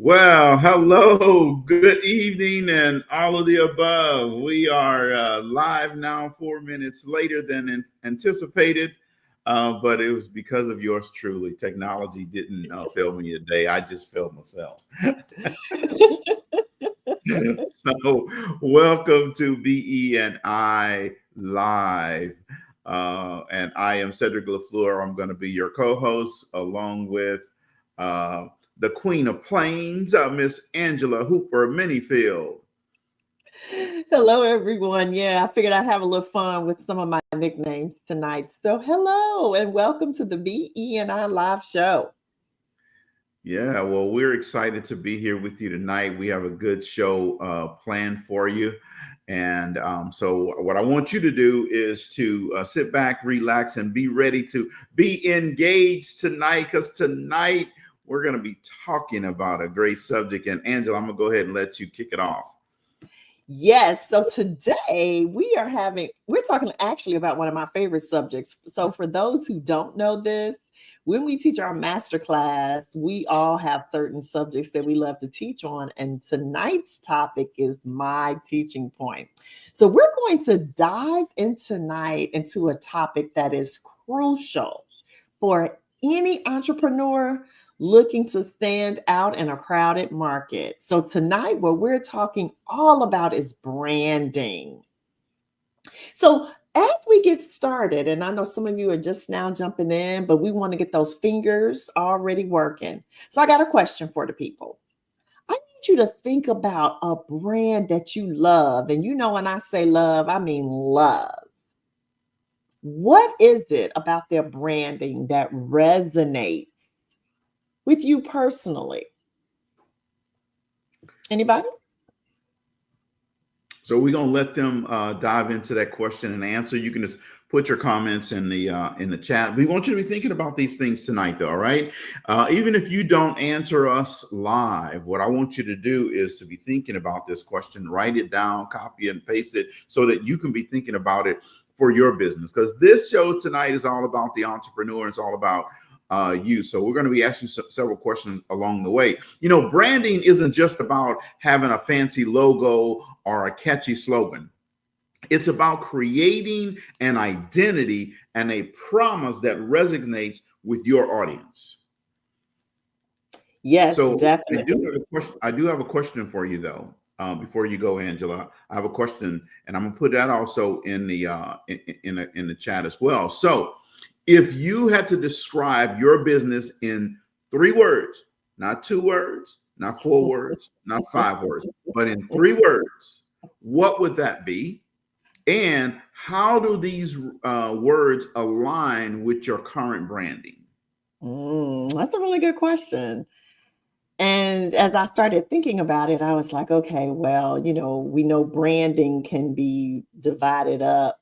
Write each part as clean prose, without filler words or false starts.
Well, hello, good evening, and all of the above. We are live now, 4 minutes later than anticipated, but it was because of yours truly. Technology didn't fail me today. I just failed myself. So, welcome to Be&I Live. And I am Cedric LaFleur. I'm going to be your co host along with uh, the Queen of Plains, Miss Angela Hooper Minifield. Hello, everyone. Yeah, I figured I'd have a little fun with some of my nicknames tonight. So, hello, and welcome to the BE&I live show. Yeah, well, we're excited to be here with you tonight. We have a good show planned for you. And so, what I want you to do is to sit back, relax, and be ready to be engaged tonight because tonight we're going to be talking about a great subject. And Angela, I'm going to go ahead and let you kick it off. Yes, so today we're talking actually about one of my favorite subjects. So, for those who don't know this, when we teach our master class, we all have certain subjects that we love to teach on. And tonight's topic is my teaching point. So, we're going to dive in tonight into a topic that is crucial for any entrepreneur looking to stand out in a crowded market. So, tonight, what we're talking all about is branding. So, as we get started, and I know some of you are just now jumping in, but we want to get those fingers already working. So, I got a question for the people. I need you to think about a brand that you love. And you know, when I say love, I mean love. What is it about their branding that resonates with you personally? Anybody? So we're gonna let them dive into that question and answer. You can just put your comments in the chat. We want you to be thinking about these things tonight, though. All right. Even if you don't answer us live, what I want you to do is to be thinking about this question, write it down, copy and paste it, so that you can be thinking about it for your business. Because this show tonight is all about the entrepreneur. It's all about you. So we're going to be asking several questions along the way. You know, branding isn't just about having a fancy logo or a catchy slogan. It's about creating an identity and a promise that resonates with your audience. Yes, So definitely. I do have a question for you though. Before you go, Angela, I have a question, and I'm gonna put that also in the chat as well. So, if you had to describe your business in 3 words, not 2 words, not 4 words, not 5 words, but in 3 words, what would that be? And how do these words align with your current branding? That's a really good question. And as I started thinking about it, I was like, okay, well, we know branding can be divided up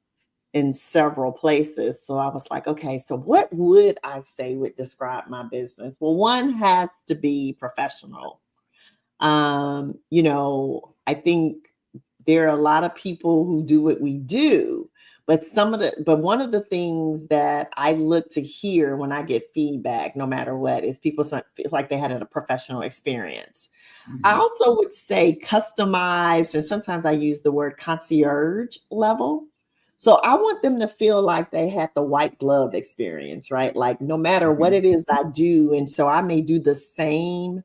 in several places. So I was like, okay, so what would I say would describe my business? Well, one has to be professional. I think there are a lot of people who do what we do, but one of the things that I look to hear when I get feedback, no matter what, is people feel like they had a professional experience. I Mhm. also would say customized, and sometimes I use the word concierge level. So I want them to feel like they had the white glove experience, right? Like no matter what Mhm. it is I do, and so I may do the same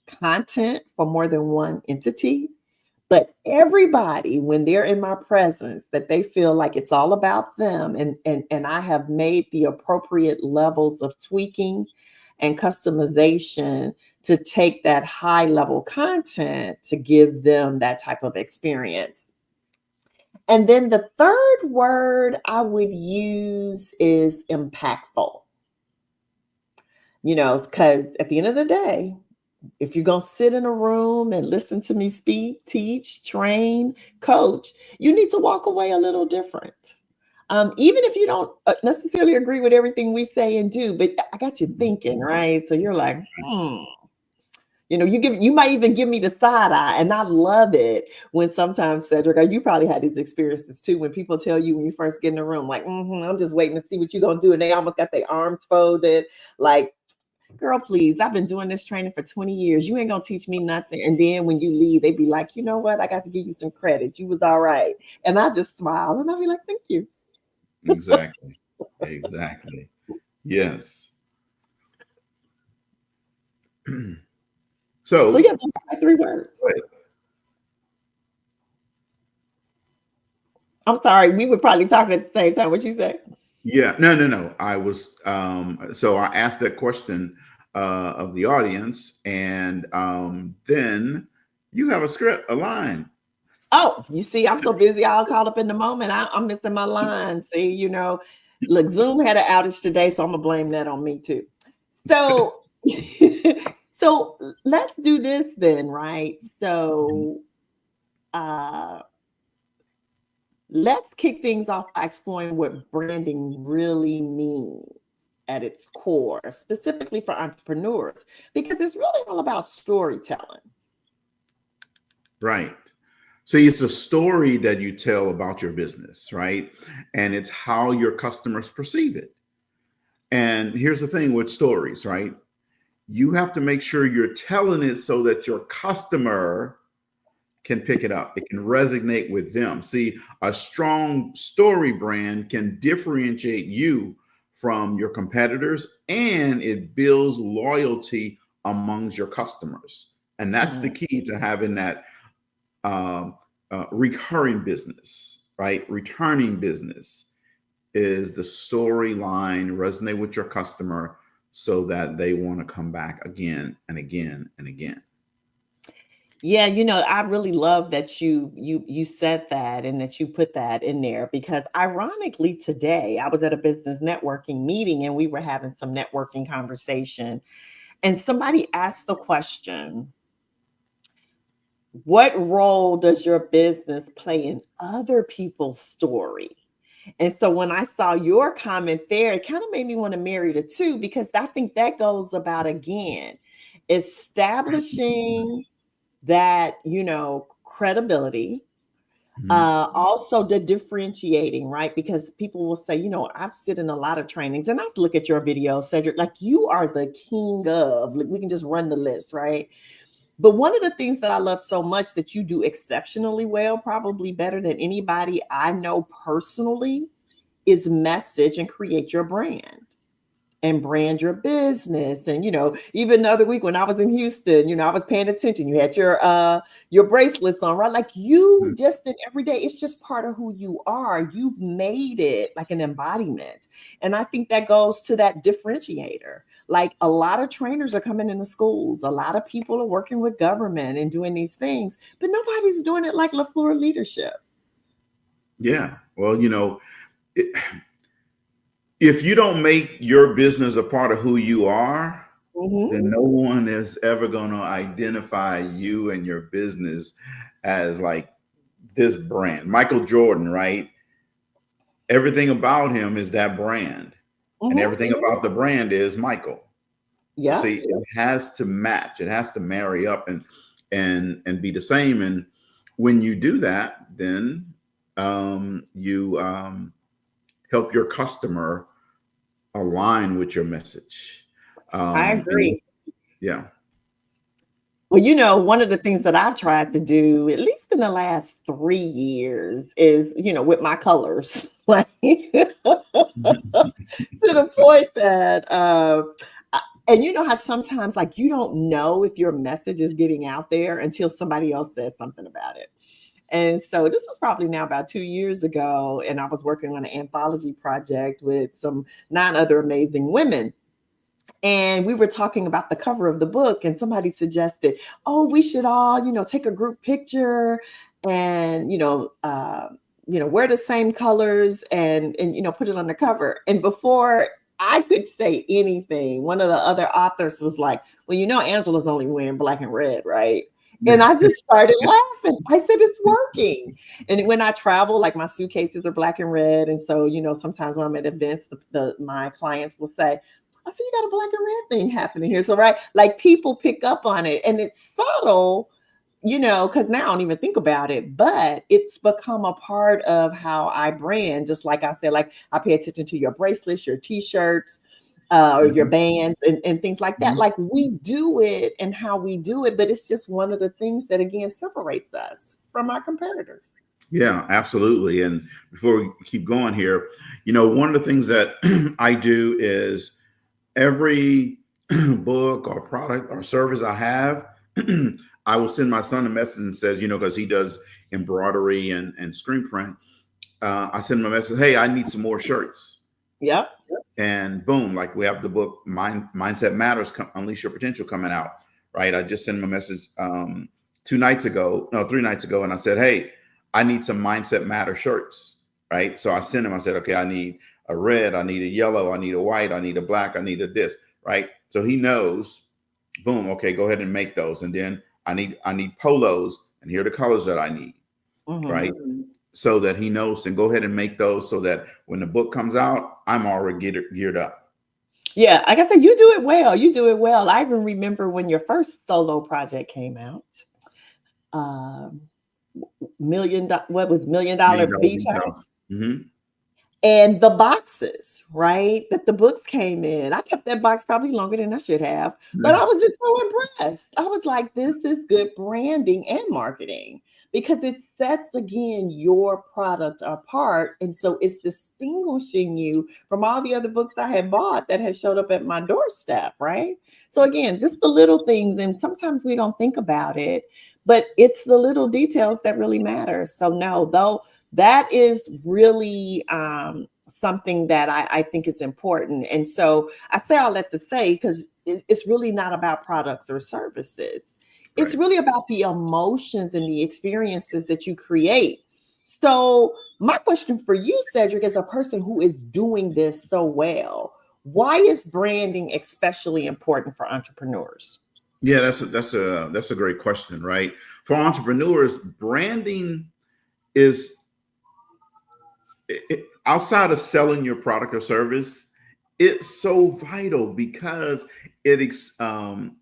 content for more than one entity, but everybody, when they're in my presence, that they feel like it's all about them, and I have made the appropriate levels of tweaking and customization to take that high level content to give them that type of experience. And then the third word I would use is impactful. Because at the end of the day, if you're going to sit in a room and listen to me speak, teach, train, coach, you need to walk away a little different. Even if you don't necessarily agree with everything we say and do, but I got you thinking, right? So you're like, you might even give me the side eye, and I love it when sometimes, Cedric, or you probably had these experiences too, when people tell you when you first get in the room, like, I'm just waiting to see what you're gonna do, and they almost got their arms folded, like Girl, please, I've been doing this training for 20 years. You ain't gonna teach me nothing. And then when you leave, they be like, you know what? I got to give you some credit. You was all right. And I just smile and I'll be like, thank you. Exactly. Exactly. Yes. So So, yeah, those are my 3 words. I'm sorry, we were probably talking at the same time. What you say? yeah, no, no, no. I was so I asked that question of the audience, and then you have a script, a line. Oh, you see, I'm so busy, all caught up in the moment. I'm missing my line. See, look, Zoom had an outage today, so I'm gonna blame that on me too. So, so let's do this then, right? So, uh, let's kick things off by exploring what branding really means at its core, specifically for entrepreneurs, because it's really all about storytelling. Right. See, it's a story that you tell about your business, right? And it's how your customers perceive it. And here's the thing with stories, right? You have to make sure you're telling it so that your customer can pick it up. It can resonate with them. See, a strong story brand can differentiate you from your competitors, and it builds loyalty amongst your customers. And that's the Mhm. key to having that recurring business, right? Returning business is the storyline resonate with your customer so that they want to come back again and again and again. Yeah, I really love that you said that and that you put that in there because ironically today I was at a business networking meeting and we were having some networking conversation and somebody asked the question, what role does your business play in other people's story? And so when I saw your comment there, it kind of made me want to marry the two because I think that goes about again establishing that, credibility, Mhm. also the differentiating, right? Because people will say, I've sit in a lot of trainings and I've looked at your videos, Cedric, like you are the king of, like, we can just run the list, right? But one of the things that I love so much that you do exceptionally well, probably better than anybody I know personally, is message and create your brand and brand your business. And even the other week when I was in Houston, I was paying attention. You had your bracelets on, right? Like you just in every day, it's just part of who you are. You've made it like an embodiment. And I think that goes to that differentiator. Like a lot of trainers are coming into schools, a lot of people are working with government and doing these things, but nobody's doing it like LaFleur leadership. Yeah. Well, it, if you don't make your business a part of who you are, Mhm. then no one is ever going to identify you and your business as like this brand. Michael Jordan, right? Everything about him is that brand, and Mhm. everything about the brand is Michael. You Yeah. see, it has to match. It has to marry up and be the same. And when you do that, then you help your customer align with your message. I And agree. yeah. Well, one of the things that I've tried to do, at least in the last 3 years, is, with my colors, like to the point that, and you know how sometimes like you don't know if your message is getting out there until somebody else says something about it. And so this was probably now about 2 years ago, and I was working on an anthology project with some 9 other amazing women and we were talking about the cover of the book and somebody suggested, oh, we should all take a group picture and wear the same colors and put it on the cover. And before I could say anything, one of the other authors was like, well, Angela's only wearing black and red, right? And I just started laughing. I said, it's working. And when I travel, like my suitcases are black and red. And so, sometimes when I'm at events, my clients will say, I see you got a black and red thing happening here. So, right, like people pick up on it and it's subtle, because now I don't even think about it, but it's become a part of how I brand. Just like I said, like I pay attention to your bracelets, your t-shirts. or your Mhm. bands and things like that. Mhm. Like we do it and how we do it, but it's just one of the things that again separates us from our competitors. Yeah, absolutely. And before we keep going here, one of the things that I do is every book or product or service I have, I will send my son a message and says, because he does embroidery and screen print. I send him a message, hey, I need some more shirts. Yep. And boom, like we have the book Mindset Matters, Unleash Your Potential coming out, right? I just sent him a message 3 nights ago, and I said, hey, I need some Mindset Matter shirts, right? So I sent him, I said, okay, I need a red, I need a yellow, I need a white, I need a black, I need a this, right? So he knows, boom, okay, go ahead and make those. And then I need polos, and here are the colors that I need, right? Mhm. So that he knows to go ahead and make those so that when the book comes out, I'm already geared up. Yeah, like I said, you do it well. You do it well. I even remember when your first solo project came out. Um, what was $1 Million Million Dollar Beach Beach House? House. Hmm. And the boxes, right? That the books came in. I kept that box probably longer than I should have, but I was just so impressed. I was like, this is good branding and marketing because it sets again your product apart. And so it's distinguishing you from all the other books I had bought that had showed up at my doorstep, right? So again, just the little things, and sometimes we don't think about it, but it's the little details that really matter. So no, though that is really something that I think is important. And so I say all that to say, because it's really not about products or services. It's Right. really about the emotions and the experiences that you create. So my question for you, Cedric, as a person who is doing this so well, why is branding especially important for entrepreneurs? Yeah, that's a great question, right? For entrepreneurs, branding is outside of selling your product or service, it's so vital because it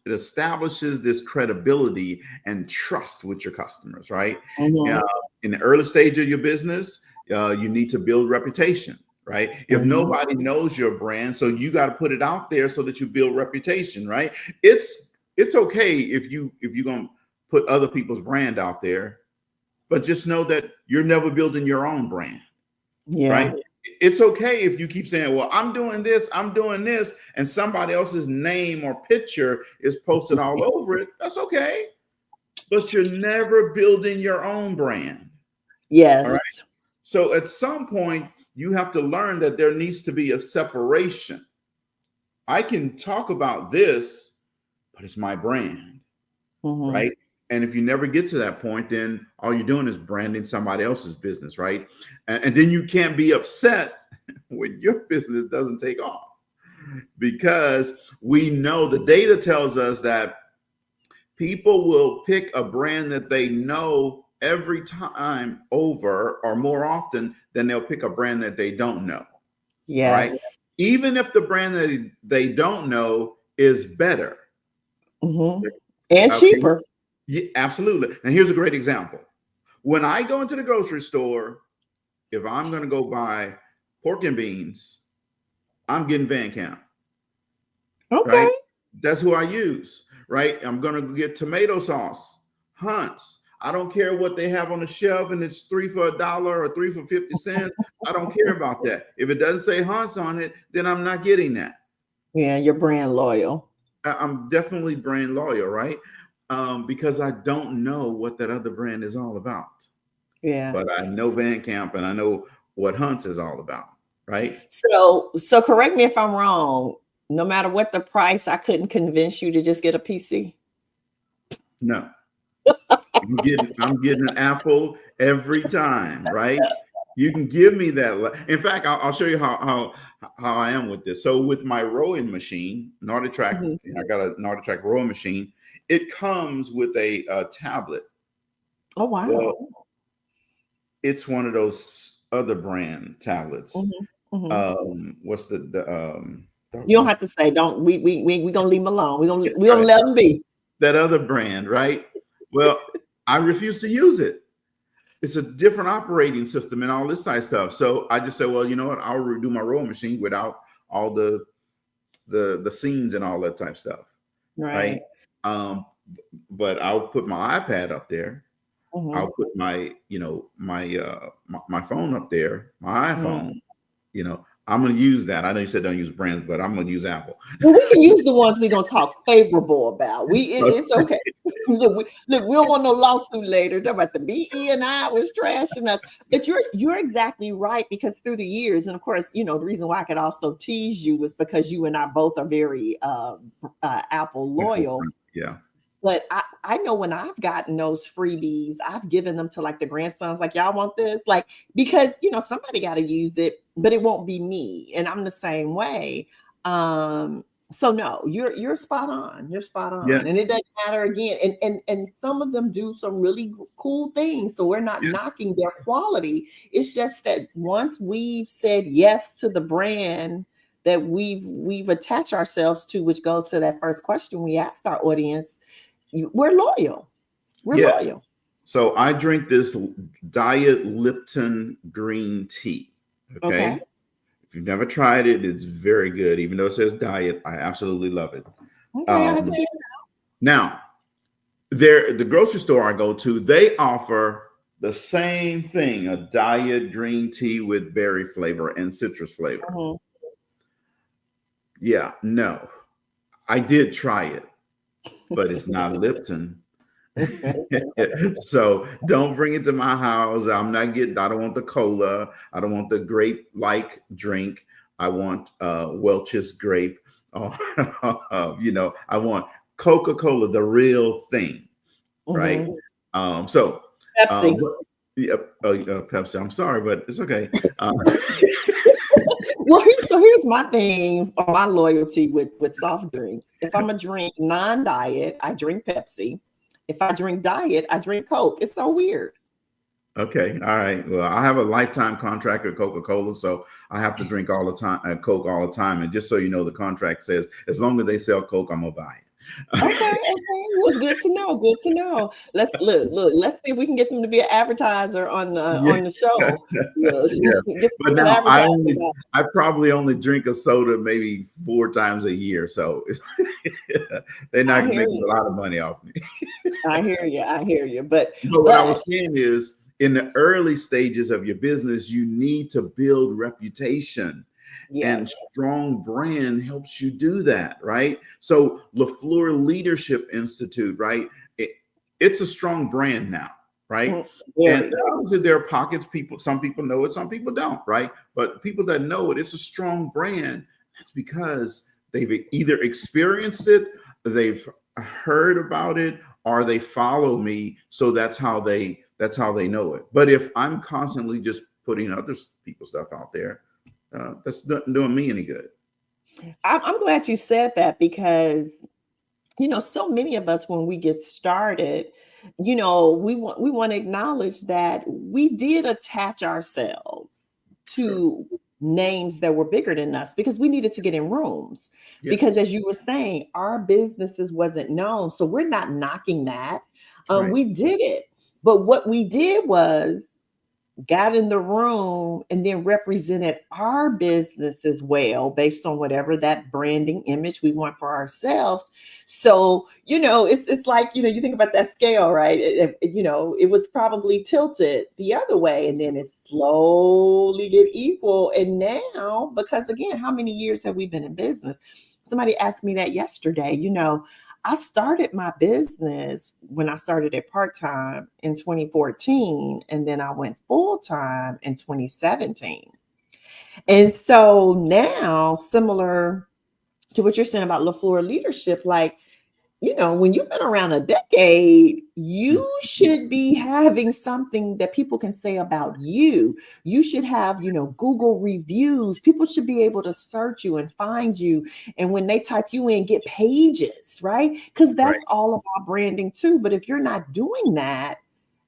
establishes this credibility and trust with your customers, right? Mhm, Uh, in the early stage of your business, you need to build reputation, right? If mhm. nobody knows your brand, so you got to put it out there so that you build reputation, right? It's okay if you're gonna put other people's brand out there, but just know that you're never building your own brand, Yeah. right? It's okay if you keep saying, well, I'm doing this, and somebody else's name or picture is posted all over it. That's okay. But you're never building your own brand. All right. Yes. So at some point, you have to learn that there needs to be a separation. I can talk about this, but it's my brand, Mhm. right? And if you never get to that point, then all you're doing is branding somebody else's business, right? And then you can't be upset when your business doesn't take off because we know the data tells us that people will pick a brand that they know every time over or more often than they'll pick a brand that they don't know. All right. Yes. Even if the brand that they don't know is better. Mhm. And Okay. cheaper. Yeah, absolutely. And here's a great example. When I go into the grocery store, if I'm going to go buy pork and beans, I'm getting Van Camp, right? Okay. That's who I use, right? I'm going to get tomato sauce, Hunt's. I don't care what they have on the shelf and it's 3 for $1 or 3 for 50 cents. I don't care about that. If it doesn't say Hunt's on it, then I'm not getting that. Yeah, you're brand loyal. I'm definitely brand loyal, right? Because I don't know what that other brand is all about. Yeah. But I know Van Camp and I know what Hunt's is all about, right? So correct me if I'm wrong. No matter what the price, I couldn't convince you to just get a PC. No, I'm getting an Apple every time, right? You can give me that. In fact, I'll show you how I am with this. So with my rowing machine, NordiTrack, Mhm. I got a NordiTrack rowing machine. It comes with a tablet. Oh wow. Well, it's one of those other brand tablets. Mhm. Mhm. What's the You don't doggone have to say. Don't we gonna leave them alone. We all gonna right, let them be. that other brand, right? Well, I refuse to use it. It's a different operating system and all this type of stuff. So I just said, well, you know what? I'll redo my rowing machine without all the scenes and all that type stuff, right? Right. Um, but I'll put my iPad up there. Mm-hmm. I'll put my, my phone up there, my Mm-hmm. iPhone. I'm going to use that. I know you said don't use brands, but I'm going to use Apple. Well, we can use the ones we're gonna talk favorable about. It's okay. Look, we don't want no lawsuit later. Talk about the BE&I was trashing us. But you're exactly right, because through the years, and of course, the reason why I could also tease you was because you and I both are very Apple loyal. Yeah. But I know when I've gotten those freebies, I've given them to like the grandsons, like, y'all want this? Like, because somebody got to use it, but it won't be me. And I'm the same way. So no, you're spot on. You're spot Yeah. on. And it doesn't matter again. And some of them do some really cool things. So we're not Yeah. knocking their quality. It's just that once we've said yes to the brand that we've attached ourselves to, which goes to that first question we asked our audience, we're loyal. We're Yes. loyal. So I drink this Diet Lipton green tea. Okay. Okay. If you've never tried it, it's very good. Even though it says diet, I absolutely love it. Okay. I have to check. Now, the grocery store I go to, they offer the same thing, a diet green tea with berry flavor and citrus flavor. Mhm. Yeah, no, I did try it, but it's not Lipton. So don't bring it to my house. I don't want the cola. I don't want the grape like drink. I want Welch's grape. I want Coca-Cola, the real thing, right? Mhm. So Pepsi. yeah, Pepsi. I'm sorry, but it's okay. Well, here's my thing, or my loyalty with soft drinks. If I'm a drink non-diet, I drink Pepsi. If I drink diet, I drink Coke. It's so weird. Okay, all right. Well, I have a lifetime contract with Coca-Cola, so I have to drink all the time, Coke all the time. And just so you know, the contract says as long as they sell Coke, I'm gonna buy it. Okay, okay. Well, it's good to know. Good to know. Let's look. Let's see if we can get them to be an advertiser Yeah, on the show. Look, yeah. get But some now advertising. I probably only drink a soda maybe 4 times a year, so they're not I gonna hear make a you. lot of money off me. I hear you. I hear you. But But what I was saying is, in the early stages of your business, you need to build reputation. And yes. strong brand helps you do that, right? So LaFleur Leadership Institute, right? It's a strong brand now, right? Very. And obviously there are pockets, some people know it, some people don't, right? But people that know it, it's a strong brand. That's because they've either experienced it, they've heard about it, or they follow me. So that's how they know it. But if I'm constantly just putting other people's stuff out there, that's not doing me any good. I'm glad you said that, because so many of us, when we get started, we want to acknowledge that we did attach ourselves Sure. to names that were bigger than us, because we needed to get in rooms. Because Yes. as you were saying, our businesses wasn't known, so we're not knocking that. Right. We did it, but what we did was got in the room and then represented our business as well, based on whatever that branding image we want for ourselves. So it's like, you think about that scale, right? It was probably tilted the other way, and then it slowly get equal. And now, because again, how many years have we been in business? Somebody asked me that yesterday. I started my business when I started it part-time in 2014, and then I went full-time in 2017. And so now, similar to what you're saying about LaFleur Leadership, like, when you've been around a decade, you should be having something that people can say about you. You should have, Google reviews. People should be able to search you and find you. And when they type you in, get pages, right? Because Right. that's all about branding too. But if you're not doing that,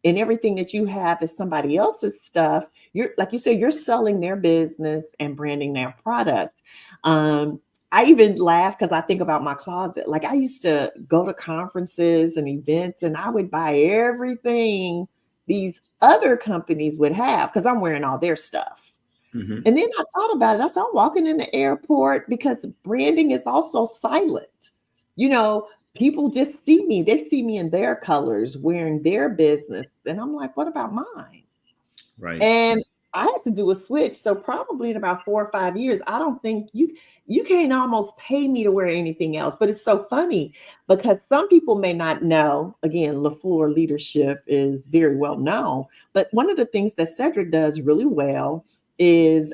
and everything that you have is somebody else's stuff, you're, like you said, you're selling their business and branding their product. I even laugh because I think about my closet. Like, I used to go to conferences and events, and I would buy everything these other companies would have because I'm wearing all their stuff. Hmm. And then I thought about it. I said, I'm walking in the airport because branding is also silent. You know, people just see me. They see me in their colors, wearing their business. And I'm like, what about mine? Right. And I had to do a switch. So probably in about 4 or 5 years, I don't think you can't almost pay me to wear anything else. But it's so funny because some people may not know. Again, LaFleur leadership is very well known. But one of the things that Cedric does really well is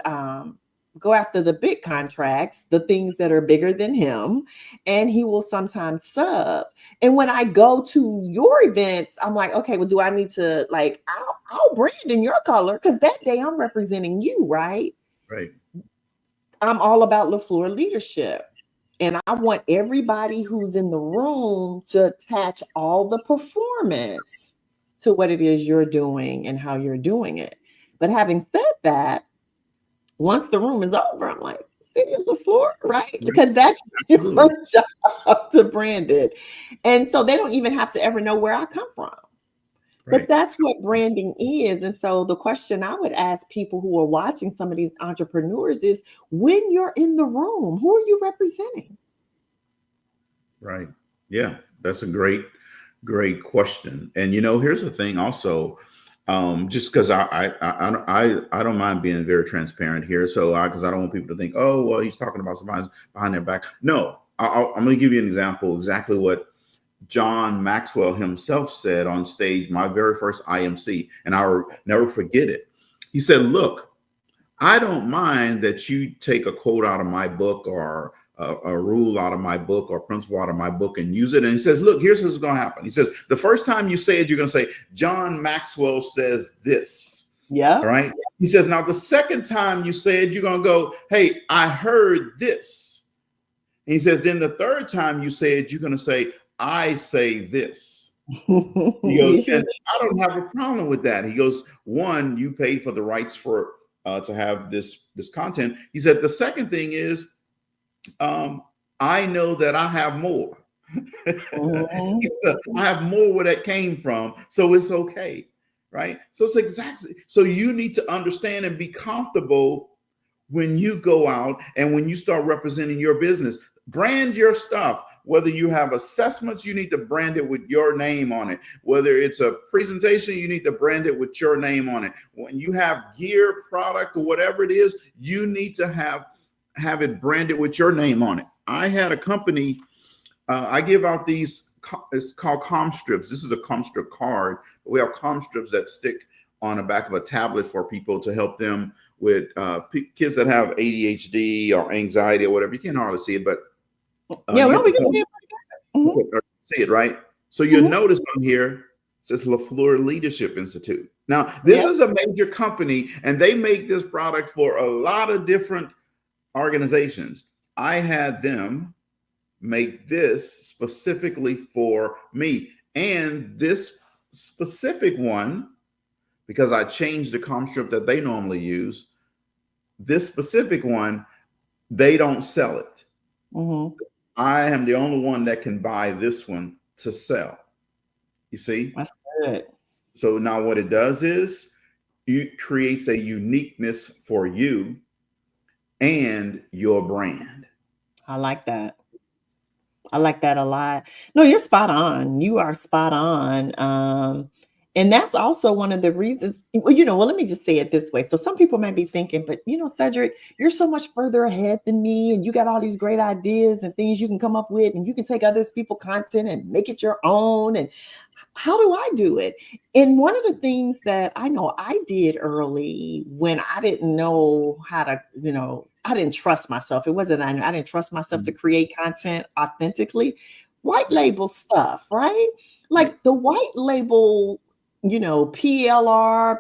go after the big contracts, the things that are bigger than him, and he will sometimes sub. And when I go to your events, I'm like, okay, well, do I need to like I'll brand in your color because that day I'm representing you, right? Right. I'm all about LaFleur leadership. And I want everybody who's in the room to attach all the performance to what it is you're doing and how you're doing it. But having said that, once the room is over, I'm like, City of LaFleur, right? Right. Because that's your Absolutely. job to brand it. And so they don't even have to ever know where I come from. But Right. that's what branding is. And so the question I would ask people who are watching some of these entrepreneurs is when you're in the room, who are you representing? Right. Yeah. That's a great question. And here's the thing also, just because I don't mind being very transparent here. So because I don't want people to think, oh, well, he's talking about somebody behind their back. No, I'm going to give you an example, exactly what John Maxwell himself said on stage, my very first IMC, and I'll never forget it. He said, look, I don't mind that you take a quote out of my book or a rule out of my book or principle out of my book and use it. And he says, look, here's what's going to happen. He says, the first time you say it, you're going to say, John Maxwell says this. Yeah. All right. He says, now the second time you say it, you're going to go, hey, I heard this. And he says, then the third time you say it, you're going to say, I say this. He goes, You sure? and I don't have a problem with that. He goes, one, you paid for the rights for to have this content. He said the second thing is, I know that I have more. Mhm. He said, I have more where that came from, so it's okay, right? So it's exactly so you need to understand and be comfortable when you go out and when you start representing your business. Brand your stuff. Whether you have assessments, you need to brand it with your name on it. Whether it's a presentation, you need to brand it with your name on it. When you have gear, product, or whatever it is, you need to have it branded with your name on it. I had a company. I give out these. It's called com strips. This is a com strip card. We have com strips that stick on the back of a tablet for people to help them with kids that have ADHD or anxiety or whatever. You can't hardly see it, but Yeah, you well, get we the can see point. it. Mhm, See it, right? So you'll mhm. notice on here it says LaFleur Leadership Institute. Now, this Yeah. is a major company, and they make this product for a lot of different organizations. I had them make this specifically for me. And this specific one, because I changed the com strip that they normally use, this specific one, they don't sell it. Mhm. I am the only one that can buy this one to sell. You see? That's good. So now what it does is it creates a uniqueness for you and your brand. I like that. I like that a lot. No, you're spot on. You are spot on. And that's also one of the reasons, well, let me just say it this way. So some people might be thinking, but Cedric, you're so much further ahead than me, and you got all these great ideas and things you can come up with, and you can take others people content and make it your own. And how do I do it? And one of the things that I know I did early when I didn't know how to, I didn't trust myself. It wasn't I didn't trust myself to Mhm. create content authentically. White Right. label stuff, right? Right. Like the white label, PLR,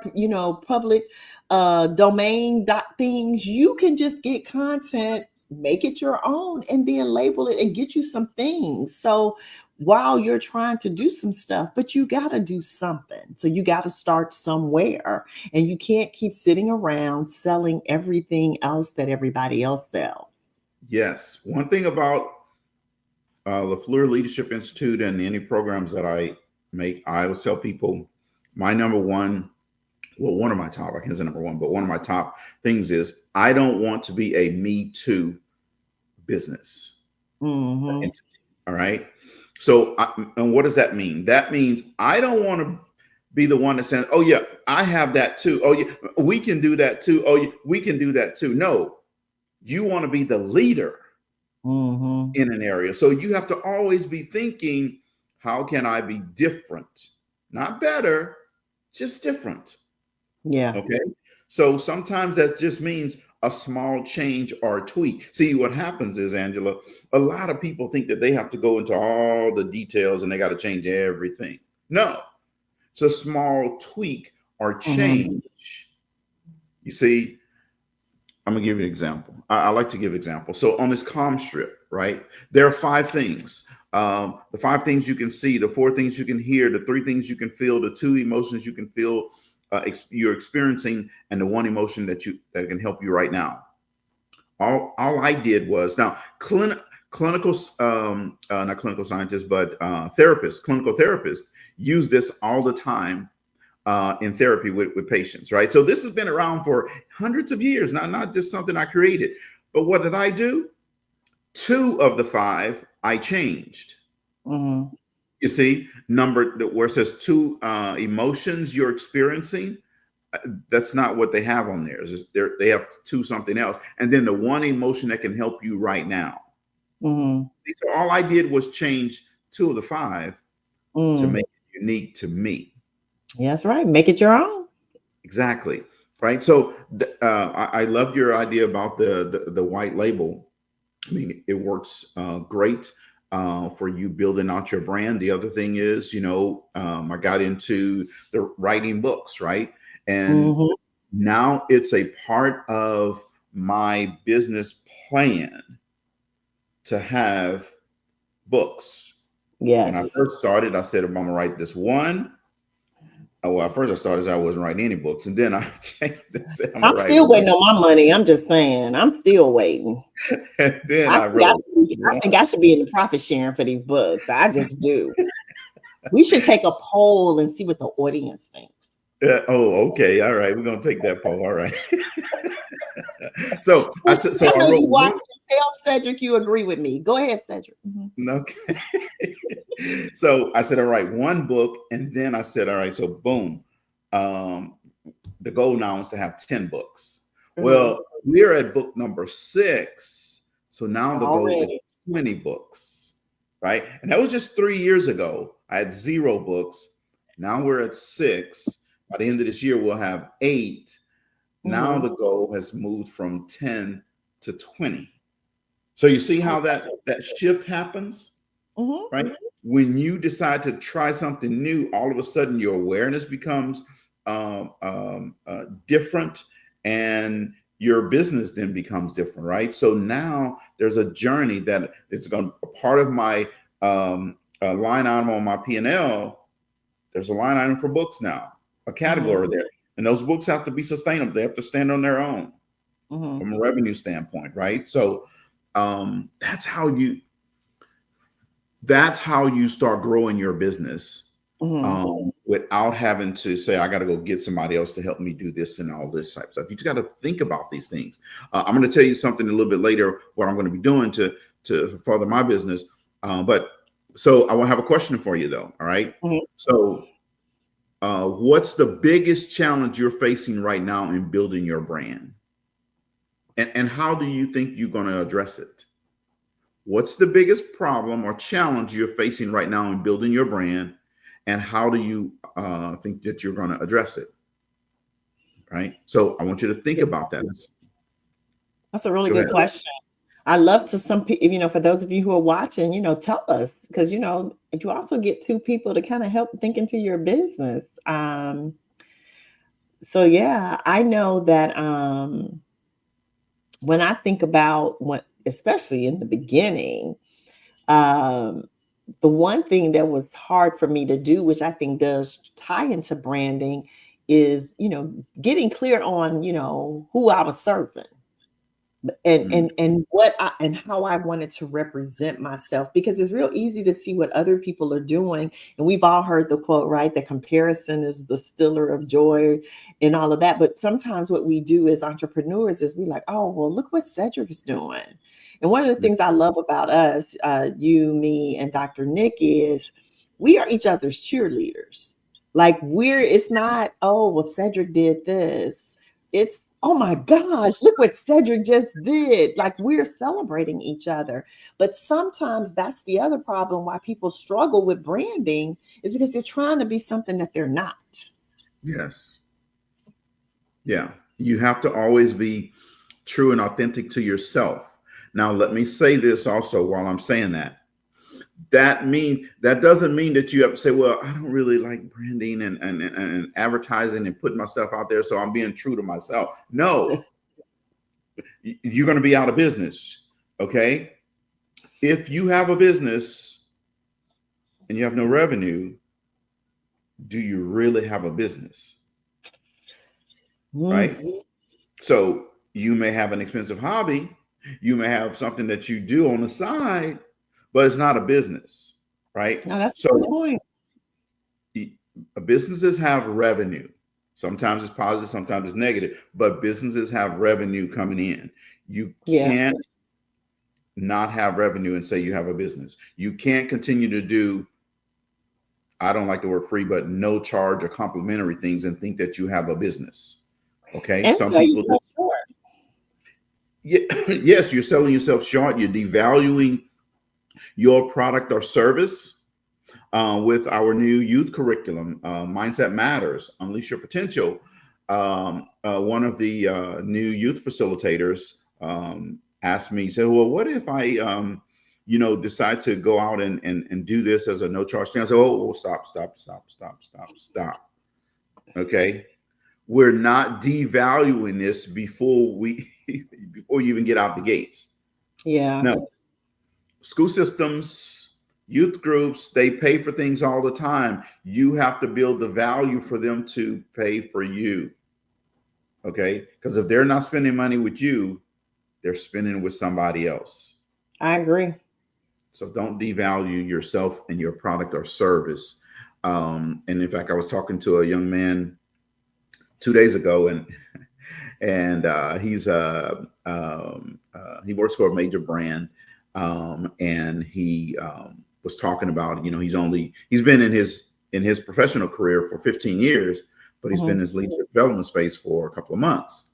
public domain dot things, you can just get content, make it your own, and then label it and get you some things. So while you're trying to do some stuff, but you got to do something. So you got to start somewhere, and you can't keep sitting around selling everything else that everybody else sells. Yes. One thing about LaFleur Leadership Institute and any programs that I make, I always tell people my number one well, one of my top, I can't say number one, but one of my top things is I don't want to be a me too business Mm-hmm. entity. All right. So, and what does that mean? That means I don't want to be the one that says, oh, yeah, I have that too. Oh, yeah, we can do that too. Oh, yeah, we can do that too. No, you want to be the leader Mm-hmm. in an area. So you have to always be thinking, how can I be different? Not better, just different. Yeah. Okay. So sometimes that just means a small change or tweak. See, what happens is, Angela, a lot of people think that they have to go into all the details and they got to change everything. No, it's a small tweak or Mm-hmm. change. You see, I'm gonna give you an example. I like to give examples. So on this comm strip, right, there are five things. The five things you can see, the four things you can hear, the three things you can feel, the two emotions you can feel you're experiencing, and the one emotion that can help you right now. All I did was now clinical not clinical scientists, but therapists, clinical therapists use this all the time in therapy with patients, right? So this has been around for hundreds of years, not just something I created. But what did I do? Two of the five I changed. Mm-hmm. You see, number where it says two emotions you're experiencing. That's not what they have on there. They have two something else, and then the one emotion that can help you right now. Mm-hmm. So all I did was change two of the five to Mm. make it unique to me. Yeah, that's right. Make it your own. Exactly. Right. So I loved your idea about the white label. I mean, it works great for you building out your brand. The other thing is, I got into the writing books, right? And Mm-hmm. now it's a part of my business plan to have books. When I Yes. first started, I said, I'm going to write this one. Well, at first I started, I wasn't writing any books. And then I changed and said, I'm going I'm to write still one. waiting on my money. I'm just saying. I'm still waiting. And then I I think I wrote should be, I one. think I should be in the profit sharing for these books. I just do. We should take a poll and see what the audience thinks. Oh, okay. All right. We're going to take that poll. All right. So I so I know wrote you watch one. and tell Cedric you agree with me. Go ahead, Cedric. Mhm. Okay. So I said, all right, one book. And then I said, all right, so boom. Um, the goal now is to have 10 books. Mhm. Well, we're at book number 6. So now the goal is Already. 20 books, right? And that was just 3 years ago. I had 0 books. Now we're at 6. By the end of this year, we'll have 8. Now Mhm. the goal has moved from 10 to 20. So you see how that shift happens, Mhm. right? When you decide to try something new, all of a sudden your awareness becomes different, and your business then becomes different, right? So now there's a journey that it's going to a part of my line item on my P&L. There's a line item for books now, a Mhm. category there, and those books have to be sustainable. They have to stand on their own Mhm. from a revenue standpoint, right? So um, that's how you that's how you start growing your business Mhm. without having to say, I got to go get somebody else to help me do this and all this type of stuff. You just got to think about these things. I'm going to tell you something a little bit later, what I'm going to be doing to further my business. But so I will have a question for you though. All right. Mhm. So what's the biggest challenge you're facing right now in building your brand? And how do you think you're going to address it? What's the biggest problem or challenge you're facing right now in building your brand, and how do you think that you're going to address it? Right. So I want you to think about that. That's a really Go good ahead. question. I love to some people, for those of you who are watching, tell us because you also get two people to kind of help think into your business. So yeah, I know that when I think about what, especially in the beginning, um, the one thing that was hard for me to do, which I think does tie into branding, is getting clear on who I was serving. and Mm. and what I and how I wanted to represent myself, because it's real easy to see what other people are doing. And we've all heard the quote, right? The comparison is the stiller of joy and all of that. But sometimes what we do as entrepreneurs is we like, oh, well, look what Cedric is doing. And one of the things I love about us, you, me, and Dr. Nick, is we are each other's cheerleaders. Like it's not, oh, well, Cedric did this. It's, oh my gosh, look what Cedric just did. Like, we're celebrating each other. But sometimes that's the other problem why people struggle with branding, is because they're trying to be something that they're not. Yes. Yeah. You have to always be true and authentic to yourself. Now, let me say this also while I'm saying that. That doesn't mean that you have to say, well, I don't really like branding and advertising and putting myself out there, so I'm being true to myself. No, you're going to be out of business. Okay. If you have a business and you have no revenue, do you really have a business? Right. Mhm. So you may have an expensive hobby, you may have something that you do on the side, but it's not a business. Right. No, that's a good So point. businesses have revenue. Sometimes it's positive, sometimes it's negative, but businesses have revenue coming in. You Yeah, can't not have revenue and say you have a business. You can't continue to do, I don't like the word free, but no charge or complimentary things and think that you have a business. Okay. and Some sell people yourself just, short. yes, you're selling yourself short. You're devaluing your product or service. With our new youth curriculum, Mindset Matters, Unleash Your Potential. One of the new youth facilitators asked me, he said, well, what if I, decide to go out and do this as a no charge thing? I said, oh, stop. Okay. We're not devaluing this before you even get out the gates. Yeah, No. School systems, youth groups, they pay for things all the time. You have to build the value for them to pay for you. Okay. Because if they're not spending money with you, they're spending with somebody else. I agree. So don't devalue yourself and your product or service. And in fact, I was talking to a young man 2 days ago, and he works for a major brand, and he was talking about, he's been in his professional career for 15 years, but he's been in Mhm. his leadership development space for a couple of months.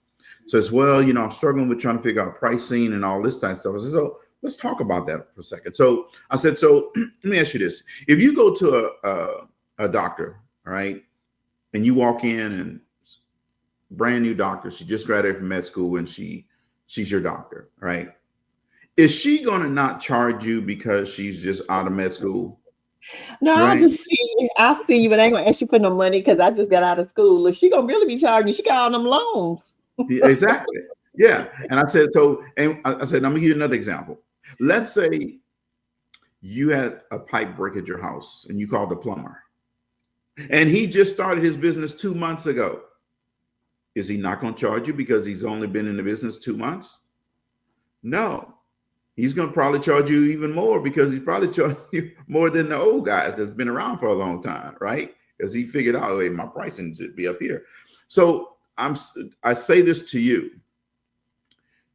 So it's, well, I'm struggling with trying to figure out pricing and all this kind of stuff. I said, so let's talk about that for a second. So I said, so let me ask you this: if you go to a doctor, all right, and you walk in and brand new doctor, she just graduated from med school, and she's your doctor, right? Is she going to not charge you because she's just out of med school? No, Right. I'll see you, but I ain't gonna ask you for no money because I just got out of school. If she gonna really be charging you, she got all them loans. Yeah, exactly. Yeah. And I said, so, and I said, I'm gonna give you another example. Let's say you had a pipe break at your house and you called the plumber, and he just started his business 2 months ago. Is he not going to charge you because he's only been in the business 2 months? No. He's going to probably charge you even more because he's probably charging you more than the old guys that's been around for a long time, right? Because he figured out, hey, my pricing should be up here. So I say this to you: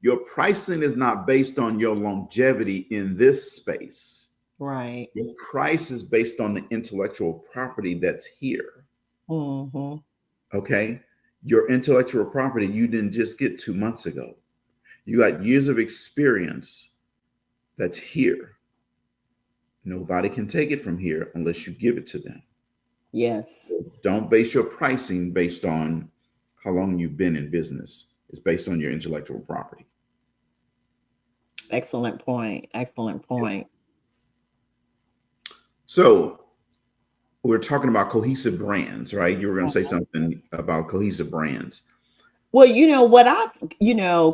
your pricing is not based on your longevity in this space. Right. Your price is based on the intellectual property that's here. Mm-hmm. Okay. Your intellectual property you didn't just get 2 months ago. You got years of experience that's here. Nobody can take it from here unless you give it to them. Yes. Don't base your pricing based on how long you've been in business. It's based on your intellectual property. Excellent point. Excellent point. So we're talking about cohesive brands, right? You were going to say something about cohesive brands. Well, what I've,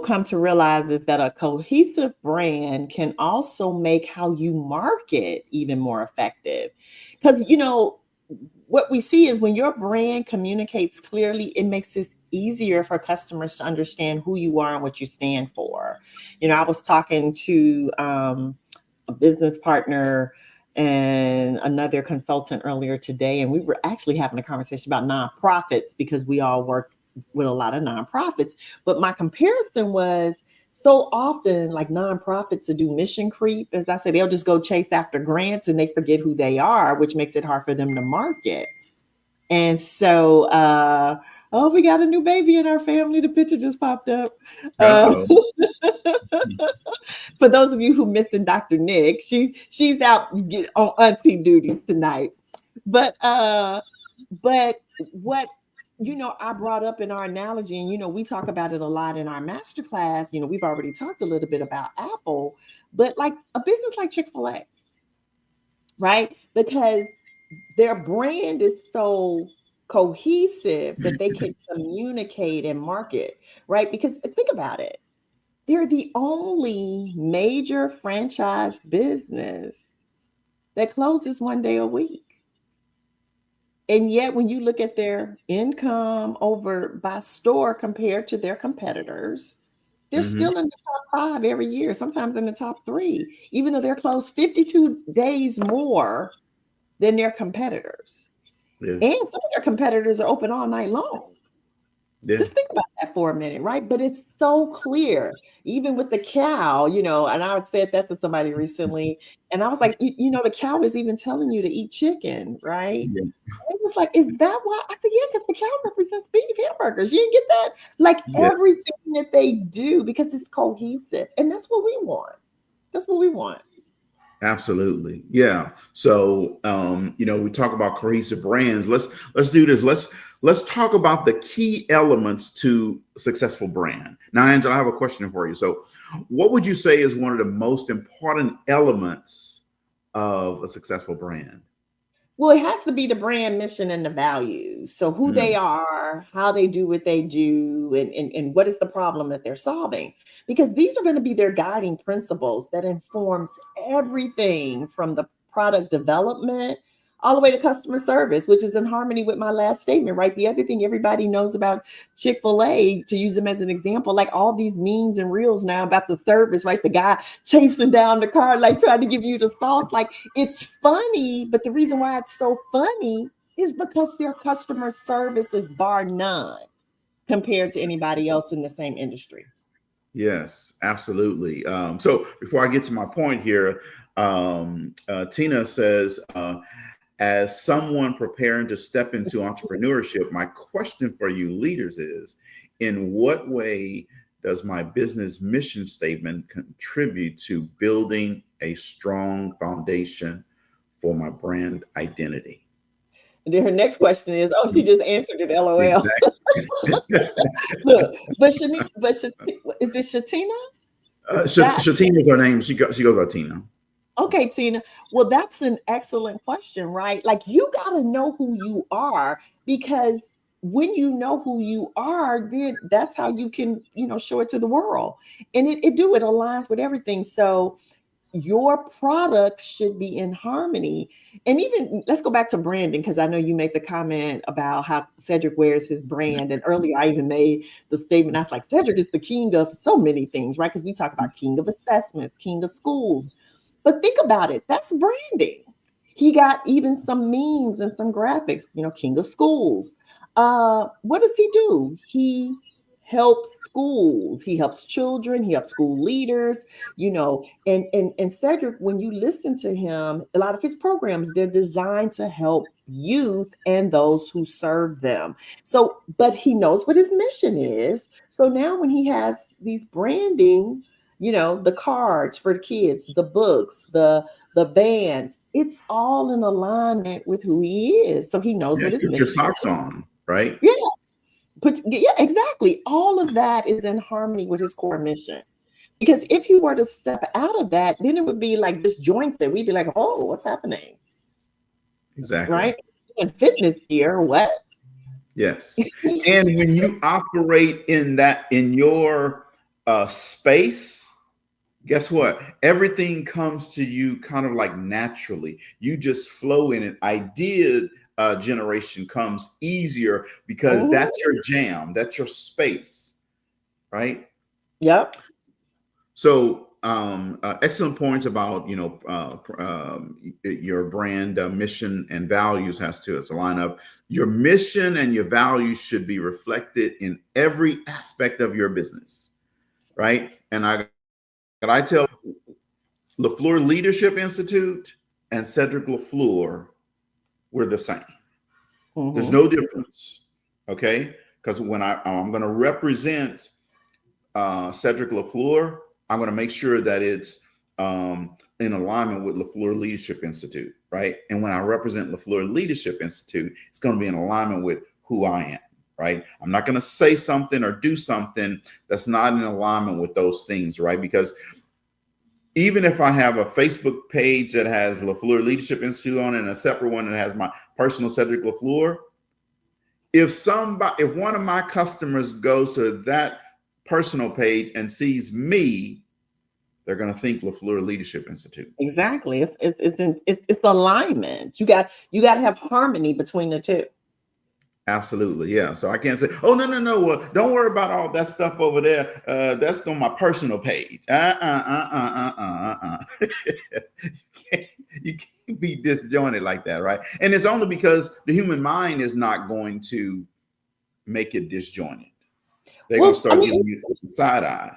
come to realize is that a cohesive brand can also make how you market even more effective. Because, what we see is when your brand communicates clearly, it makes easier for customers to understand who you are and what you stand for. I was talking to a business partner and another consultant earlier today, and we were actually having a conversation about nonprofits because we all work with a lot of nonprofits. But my comparison was, so often, like, nonprofits to do mission creep, as I said, they'll just go chase after grants and they forget who they are, which makes it hard for them to market. And so, oh, we got a new baby in our family. The picture just popped up. Uh-oh. For those of you who missed Dr. Nick, she's out on auntie duties tonight. But what I brought up in our analogy, and we talk about it a lot in our masterclass. We've already talked a little bit about Apple, but like a business like Chick-fil-A, right? Because their brand is so cohesive that they can communicate and market, right? Because think about it. They're the only major franchise business that closes one day a week. And yet, when you look at their income over by store compared to their competitors, they're still in the top 5 every year, sometimes in the top 3, even though they're closed 52 days more than their competitors. Yeah. And some of their competitors are open all night long. Yeah. Just think about that for a minute, right? But it's so clear, even with the cow, and I said that to somebody recently, and I was like, the cow is even telling you to eat chicken, right? Yeah. It was like, is that why? I said, yeah, because the cow represents beef hamburgers. You didn't get that? Like, Yeah. everything that they do, because it's cohesive. And that's what we want. That's what we want. Absolutely. Yeah. So, we talk about cohesive brands. Let's do this. Let's talk about the key elements to a successful brand. Now, Angela, I have a question for you. So, what would you say is one of the most important elements of a successful brand? Well, it has to be the brand mission and the values. So who they are, how they do what they do, and what is the problem that they're solving. Because these are going to be their guiding principles that informs everything from the product development all the way to customer service, which is in harmony with my last statement, right? The other thing everybody knows about Chick-fil-A, to use them as an example, like all these memes and reels now about the service, right? The guy chasing down the car, like trying to give you the sauce. Like, it's funny, but the reason why it's so funny is because their customer service is bar none compared to anybody else in the same industry. Yes, absolutely. So before I get to my point here, Tina says, as someone preparing to step into entrepreneurship, my question for you leaders is, in what way does my business mission statement contribute to building a strong foundation for my brand identity? And then her next question is, oh, she just answered it, LOL. Exactly. Look, but is this Shatina? Shatina is her name. She goes by Tina. Okay, Tina. Well, that's an excellent question, right? Like, you got to know who you are, because when you know who you are, then that's how you can, show it to the world. And it aligns with everything. So your product should be in harmony. And even, let's go back to branding, because I know you made the comment about how Cedric wears his brand. And earlier I even made the statement, I was like, Cedric is the king of so many things, right? Because we talk about king of assessments, king of schools. But think about it, that's branding. He got even some memes and some graphics, king of schools. What does he do? He helps schools, he helps children, he helps school leaders, and Cedric, when you listen to him, a lot of his programs, they're designed to help youth and those who serve them. So, but he knows what his mission is. So now when he has these branding, the cards for the kids, the books, the bands, it's all in alignment with who he is. So he knows Yeah, what his put your mission socks is. on, right? Yeah. Yeah, exactly. All of that is in harmony with his core mission. Because if he were to step out of that, then it would be like disjointed. We'd be like, oh, what's happening? Exactly. Right? In fitness gear, what? Yes. And when you operate in your space, guess what? Everything comes to you kind of like naturally. You just flow in it. generation comes easier because Mhm. that's your jam, that's your space, right? Yep. So, excellent points about your brand mission and values has to line up. Your mission and your values should be reflected in every aspect of your business, right? And I tell LaFleur Leadership Institute and Cedric LaFleur, we're the same. There's Mhm. no difference, okay? Because when I'm going to represent Cedric LaFleur, I'm going to make sure that it's in alignment with LaFleur Leadership Institute, right? And when I represent LaFleur Leadership Institute, it's going to be in alignment with who I am, right? I'm not going to say something or do something that's not in alignment with those things, right? Because even if I have a Facebook page that has LaFleur Leadership Institute on it and a separate one that has my personal Cedric LaFleur, if one of my customers goes to that personal page and sees me, they're going to think LaFleur Leadership Institute. Exactly. It's the alignment. You got to have harmony between the two. Absolutely, yeah. So I can't say, oh no, don't worry about all that stuff over there. That's on my personal page. You can't be disjointed like that, right? And it's only because the human mind is not going to make it disjointed. They're going to Well, I start mean, giving you side eye.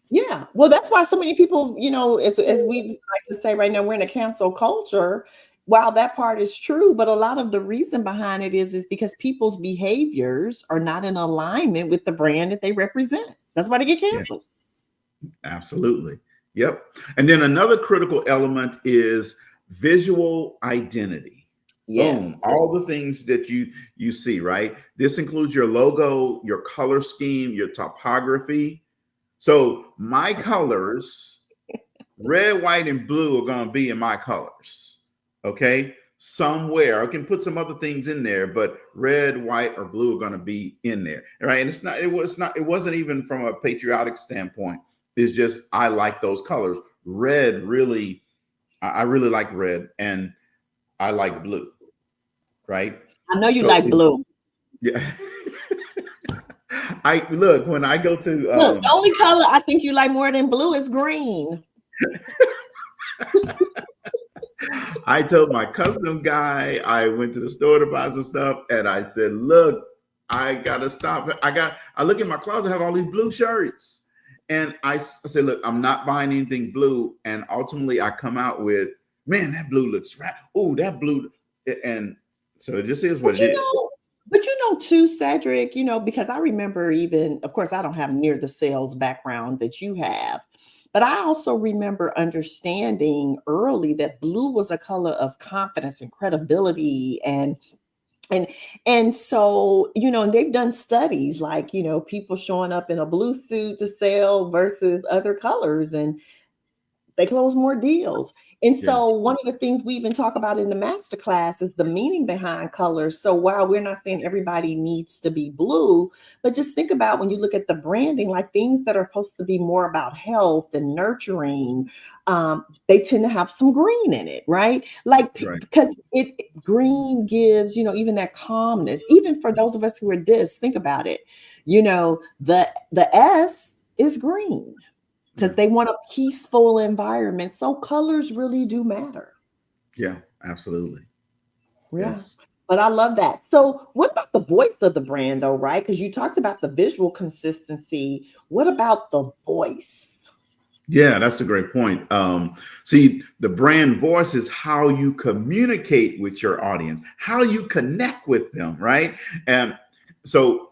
yeah. Well, that's why so many people, as we like to say right now, we're in a cancel culture. While that part is true, but a lot of the reason behind it is because people's behaviors are not in alignment with the brand that they represent. That's why they get Yeah, canceled. absolutely. Yep. And then another critical element is visual identity. Yes. Boom. All the things that you see, right? This includes your logo, your color scheme, your topography. So my colors, red, white, and blue, are going to be in my colors. Okay. Somewhere I can put some other things in there, but red, white, or blue are going to be in there. Right. And it wasn't even from a patriotic standpoint. It's just I like those colors. Red really, I really like red, and I like blue. Right. I know you So like blue. yeah. I look when I go to Look, the only color I think you like more than blue is green. I told my custom guy, I went to the store to buy some stuff, and I said, look, I gotta stop. I look in my closet, I have all these blue shirts. And I said, look, I'm not buying anything blue. And ultimately I come out with, man, that blue looks right. Oh, that blue. And so it just is what But it is. too, Cedric, because I remember even, of course, I don't have near the sales background that you have, but I also remember understanding early that blue was a color of confidence and credibility and and so, and they've done studies like, people showing up in a blue suit to sell versus other colors. And they close more deals. And Yeah, so one of the things we even talk about in the master class is the meaning behind colors. So while we're not saying everybody needs to be blue, but just think about when you look at the branding, like things that are supposed to be more about health and nurturing, they tend to have some green in it, right? right. Because it green gives, even that calmness. Even for those of us who are this, think about it. The S is green Yeah, because they want a peaceful environment. So colors really do matter. yeah, absolutely. Yeah. Yes. But I love that. So, what about the voice of the brand, though, right? Because you talked about the visual consistency. What about the voice? Yeah, that's a great point. See, the brand voice is how you communicate with your audience, how you connect with them, right? And so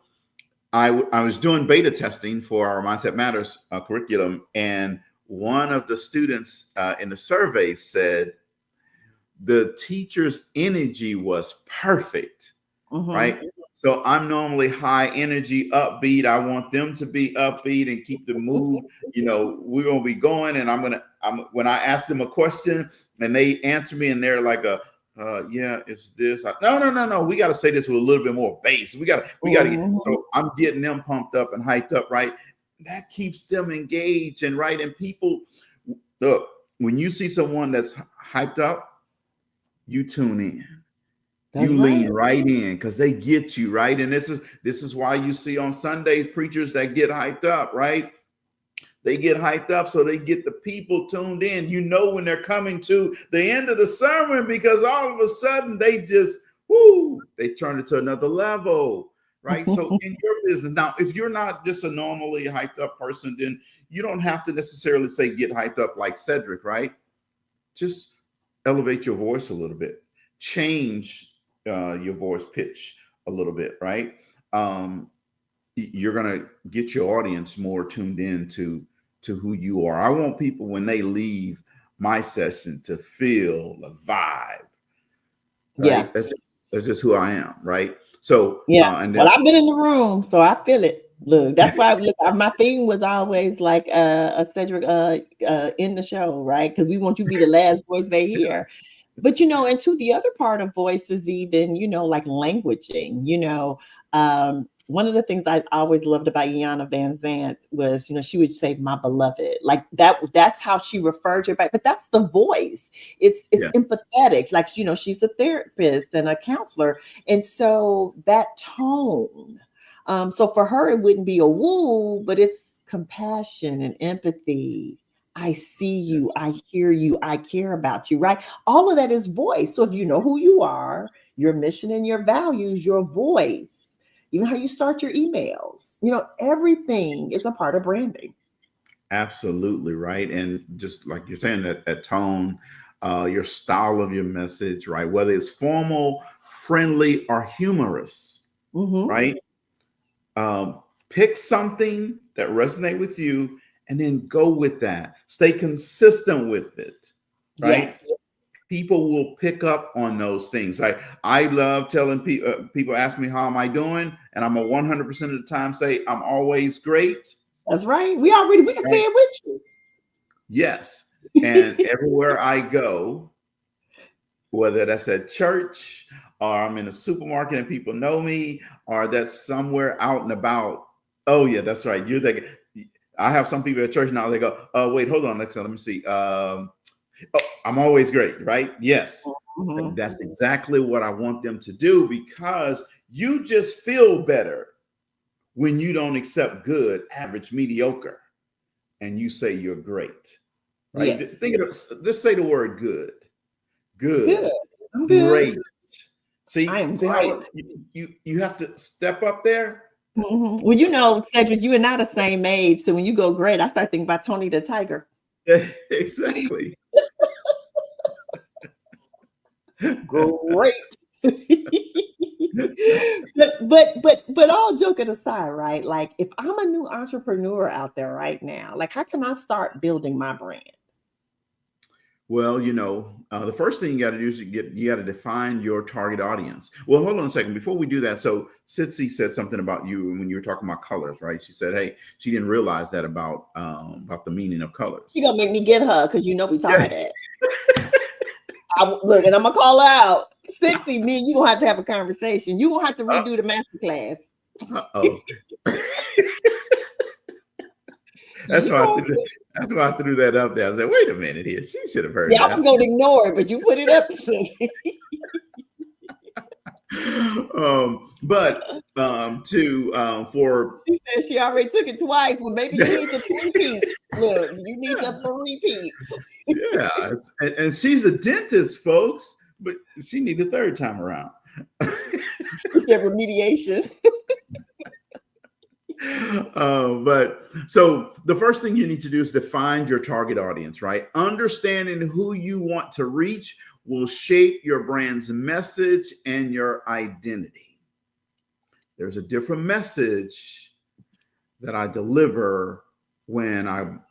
I was doing beta testing for our Mindset Matters curriculum, and one of the students in the survey said the teacher's energy was perfect, Hmm. right? So I'm normally high energy, upbeat. I want them to be upbeat and keep the mood. We're gonna be going, and I'm when I ask them a question and they answer me, and they're like yeah, it's this. No. We got to say this with a little bit more bass. We got to get. Hmm. So I'm getting them pumped up and hyped up, right? That keeps them engaged and right. And people, look, when you see someone that's hyped up, you tune in. That's You right. lean right in because they get you right. And this is why you see on Sunday preachers that get hyped up, right? They get hyped up so they get the people tuned in. You know when they're coming to the end of the sermon because all of a sudden they just they turn it to another level, right? So in your business now, if you're not just a normally hyped up person, then you don't have to necessarily say get hyped up like Cedric, right? Just elevate your voice a little bit, change your voice pitch a little bit, right? You're going to get your audience more tuned in to who you are. I want people when they leave my session to feel the vibe, Yeah. right? That's just who I am, right? So Yeah. and then Well, I've been in the room, so I feel it. Look, that's why my theme was always like a Cedric in the show, right? Because we want you to be the last voice they hear. But and to the other part of voice is even, like languaging, one of the things I always loved about Yana Van Zant was, she would say my beloved, like that's how she referred to it, but that's the voice. It's yes, empathetic. Like, she's a therapist and a counselor. And so that tone, so for her, it wouldn't be a woo, but it's compassion and empathy. I see you, yes, I hear you, I care about you, right? All of that is voice. So if you know who you are, your mission and your values, your voice, even how you start your emails, everything is a part of branding. absolutely right. And just like you're saying, that tone, your style of your message, right? Whether it's formal, friendly, or humorous, Mm-hmm. right? Pick something that resonate with you and then go with that. Stay consistent with it, right? Yes. People will pick up on those things. I love telling people. People ask me how am I doing, and I'm a 100% of the time say I'm always great. That's right. We can say Right? it with Yes, and you. everywhere I go, whether that's at church or I'm in a supermarket and people know me, or that's somewhere out and about. Oh yeah, that's right. You're the. I have some people at church now. They go, "Oh wait, hold on. Let me see. Oh, I'm always great, right? Yes, Mhm. that's exactly what I want them to do because you just feel better when you don't accept good, average, mediocre, and you say you're great, right? Yes. Think of it. Just say the word good, Good. good, I'm good. great. I See, am see how great. you have to step up there. Mhm. Well, Cedric, you and I the same age. So when you go great, I start thinking about Tony the Tiger. Exactly. Great. but all joking aside, right? Like if I'm a new entrepreneur out there right now, like how can I start building my brand? Well, the first thing you got to do is you got to define your target audience. Well, hold on a second. Before we do that, so Sitsi said something about you when you were talking about colors, right? She said, "Hey, she didn't realize that about the meaning of You colors." gonna make me get her because we talking Yeah. about that. Look, and I'm gonna call her out. Sixty, me and you gonna have to have a conversation. You gonna have to redo the master class. Oh, that's You why I gonna, threw, that's why I threw that up there. I said, "Wait a minute here. She should have heard yeah, I was that." gonna ignore it, but you put it up. But to for She said she already took it twice, but maybe you need to three-peat. Look, you need the three-peat. yeah, and she's a dentist, folks, but she need the third time around. She said remediation. But so the first thing you need to do is define your target audience, right? Understanding who you want to reach will shape your brand's message and your identity. There's a different message that I deliver when I'm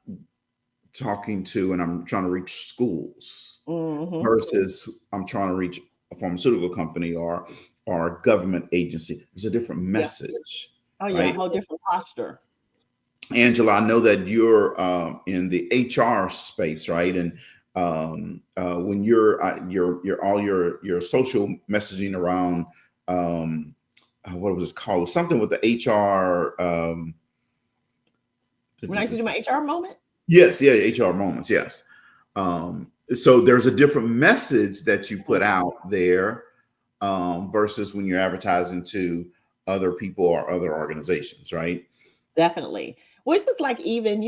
talking to and I'm trying to reach schools Mm-hmm. versus I'm trying to reach a pharmaceutical company or a government agency. There's a different Yeah. message, Oh yeah, a right? whole different posture. Angela, I know that you're in the HR space, right? And when you're all your social messaging around what was it called? Something with the HR. When I used to do my HR moment. Yes, yeah, HR moments. Yes. So there's a different message that you put out there versus when you're advertising to other people or other organizations, right? Definitely. Which is like, even,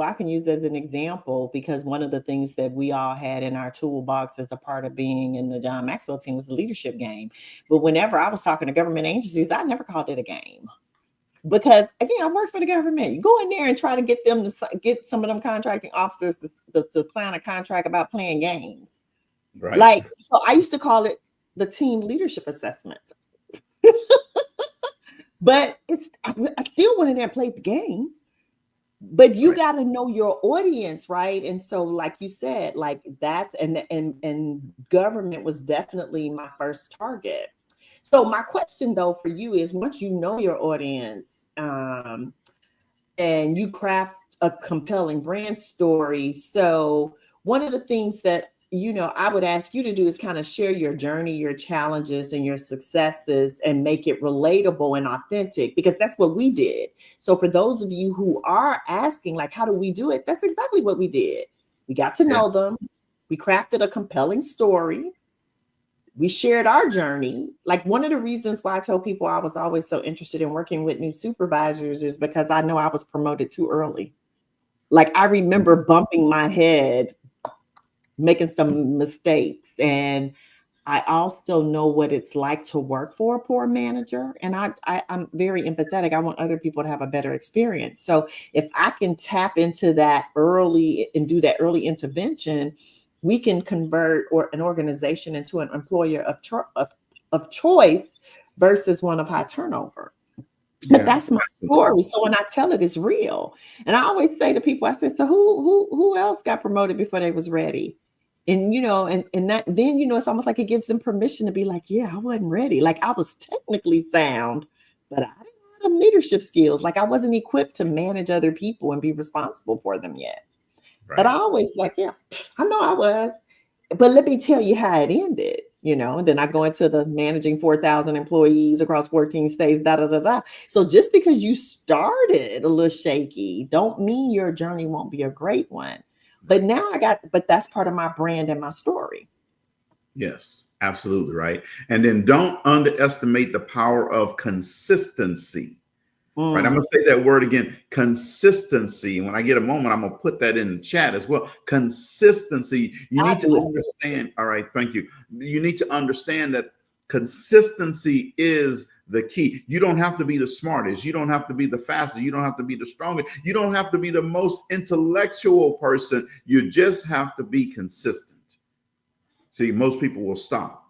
I can use as an example, because one of the things that we all had in our toolbox as a part of being in the John Maxwell team was the leadership game. But whenever I was talking to government agencies, I never called it a game. Because again, I work for the government. You go in there and try to get them to get some of them contracting officers to sign a contract about playing games. Right. Like, so I used to call it the team leadership assessment. But I still went in there and played the game. But you Right. got to know your audience, right? And so, like you said, like that, and government was definitely my first target. So my question though for you is, once you know your audience, and you craft a compelling brand story. So one of the things that I would ask you to do is kind of share your journey, your challenges, and your successes, and make it relatable and authentic, because that's what we did. So for those of you who are asking, like, how do we do it? That's exactly what we did. We got to know them. We crafted a compelling story. We shared our journey. Like, one of the reasons why I told people I was always so interested in working with new supervisors is because I know I was promoted too early. Like, I remember bumping my head, making some mistakes. And I also know what it's like to work for a poor manager. And I'm very empathetic. I want other people to have a better experience. So if I can tap into that early and do that early intervention, we can convert an organization into an employer of choice versus one of high turnover. But that's my story. So when I tell it, it's real. And I always say to people, I said, so who else got promoted before they was ready? And and that, then it's almost like it gives them permission to be like, yeah, I wasn't ready. Like, I was technically sound, but I didn't have them leadership skills. Like, I wasn't equipped to manage other people and be responsible for them yet. Right. But I always like, yeah, I know I was. But let me tell you how it ended, and then I go into the managing 4,000 employees across 14 states, da, da, da, da. So just because you started a little shaky, don't mean your journey won't be a great one. But now but that's part of my brand and my story. Yes, absolutely. Right. And then don't underestimate the power of consistency. Right. I'm going to say that word again, consistency. When I get a moment, I'm going to put that in the chat as well. Consistency. You need to understand. All right. Thank you. You need to understand that consistency is the key. You don't have to be the smartest. You don't have to be the fastest. You don't have to be the strongest. You don't have to be the most intellectual person. You just have to be consistent. See, most people will stop.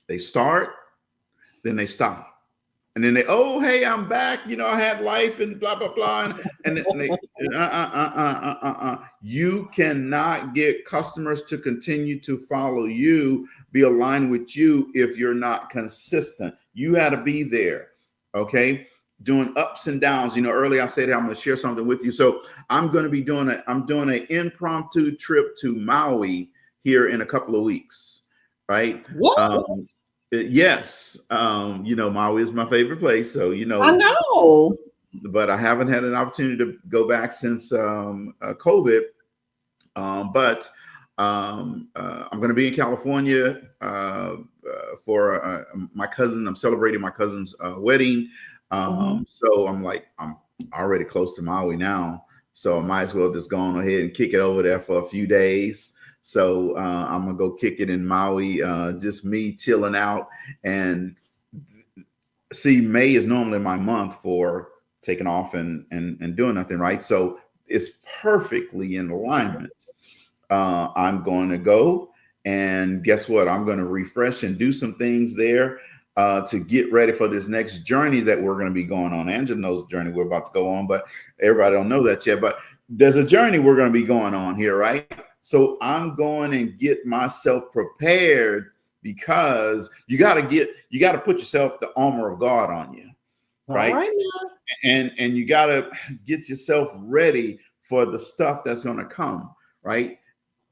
They start, then they stop. And then hey, I'm back. I had life and blah, blah, blah. And they, You cannot get customers to continue to follow you, be aligned with you, if you're not consistent. You got to be there. Okay. Doing ups and downs. Earlier I said I'm going to share something with you. So I'm going to be doing an impromptu trip to Maui here in a couple of weeks. Right. Yes. Maui is my favorite place. So, I know. But I haven't had an opportunity to go back since COVID. But I'm going to be in California for my cousin. I'm celebrating my cousin's wedding. So I'm already close to Maui now. So I might as well just go on ahead and kick it over there for a few days. So I'm going to go kick it in Maui, just me chilling out. And see, May is normally my month for taking off and doing nothing, right? So it's perfectly in alignment. I'm going to go, and guess what? I'm going to refresh and do some things there to get ready for this next journey that we're going to be going on. Angela knows the journey we're about to go on, but everybody don't know that yet. But there's a journey we're going to be going on here, right? So I'm going and get myself prepared, because you got to put yourself the armor of God on you, right? All right, and you got to get yourself ready for the stuff that's going to come, right?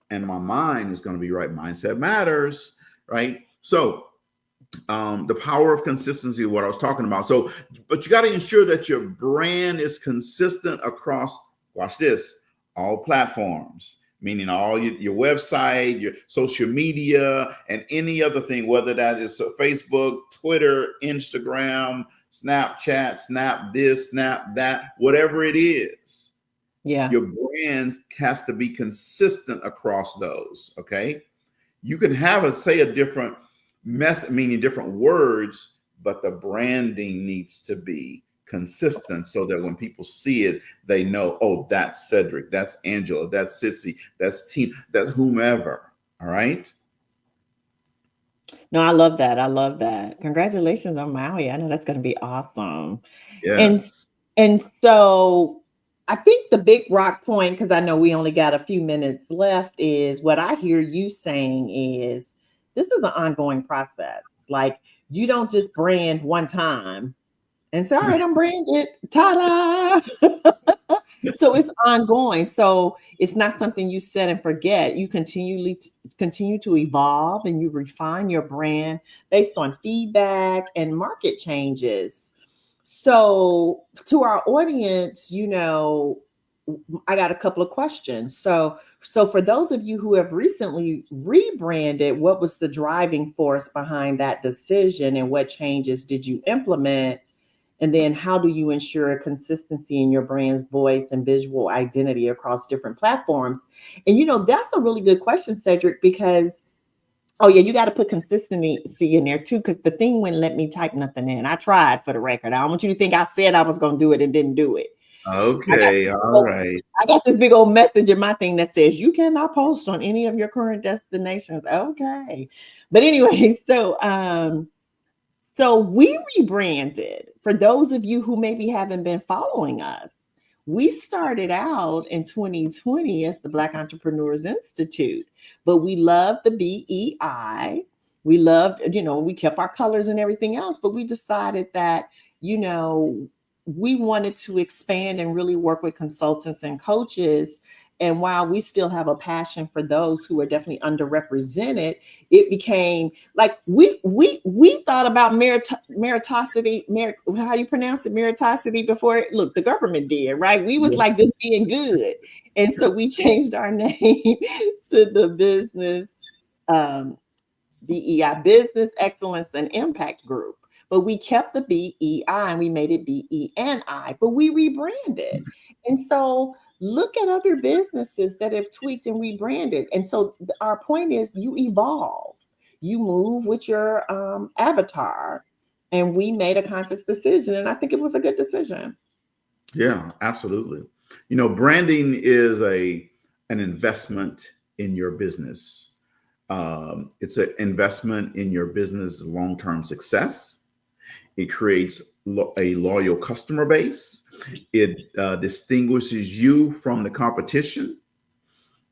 And my mind is going to be right. Mindset matters, right? So the power of consistency, what I was talking about. So, but you got to ensure that your brand is consistent across, watch this, all platforms. meaning all your website, your social media, and any other thing, whether that is Facebook, Twitter, Instagram, Snapchat, Snap this, Snap that, whatever it is. Yeah. Your brand has to be consistent across those. Okay. You can have say a different meaning different words, but the branding needs to be consistent so that when people see it, they know, oh, that's Cedric, that's Angela, that's Sissy, that's Tina, that's whomever. All right. No, I love that. I love that. Congratulations on Maui. I know that's going to be awesome. And Yes. and so I think the big rock point, because I know we only got a few minutes left, is what I hear you saying is this is an ongoing process. Like you don't just brand one time and say, all right, I'm branded. Ta-da. So it's ongoing. So it's not something you set and forget. You continue to evolve and you refine your brand based on feedback and market changes. So to our audience, I got a couple of questions. So for those of you who have recently rebranded, what was the driving force behind that decision and what changes did you implement? And then how do you ensure consistency in your brand's voice and visual identity across different platforms? And that's a really good question, Cedric, because oh yeah, you got to put consistency in there too, because the thing wouldn't let me type nothing in. I tried for the record. I don't want you to think I said I was going to do it and didn't do it. Okay. All right. I got this big old message in my thing that says you cannot post on any of your current destinations. Okay, but anyway, so we rebranded. For those of you who maybe haven't been following us, we started out in 2020 as the Black Entrepreneurs Institute, but we loved the BEI. We loved, we kept our colors and everything else, but we decided that, we wanted to expand and really work with consultants and coaches. And while we still have a passion for those who are definitely underrepresented, it became like we thought about meritocracy, how you pronounce it, meritocracy before look, the government did, right? We was like just being good. And so we changed our name to the business BEI, Business Excellence and Impact Group. But we kept the BEI and we made it BENI, but we rebranded. And so look at other businesses that have tweaked and rebranded. And so our point is you evolve, you move with your avatar. And we made a conscious decision. And I think it was a good decision. Yeah, absolutely. Branding is an investment in your business. It's an investment in your business long-term success. It creates a loyal customer base. It distinguishes you from the competition,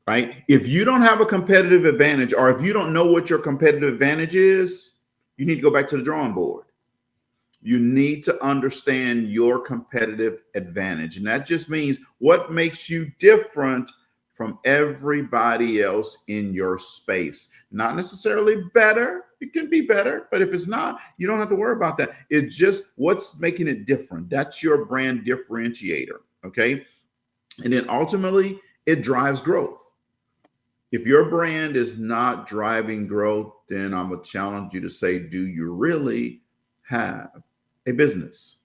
right? If you don't have a competitive advantage, or if you don't know what your competitive advantage is, you need to go back to the drawing board. You need to understand your competitive advantage. And that just means what makes you different from everybody else in your space. Not necessarily better. It can be better, but if it's not, you don't have to worry about that. It's just what's making it different. That's your brand differentiator. Okay. And then ultimately, it drives growth. If your brand is not driving growth, then I'm going to challenge you to say, do you really have a business?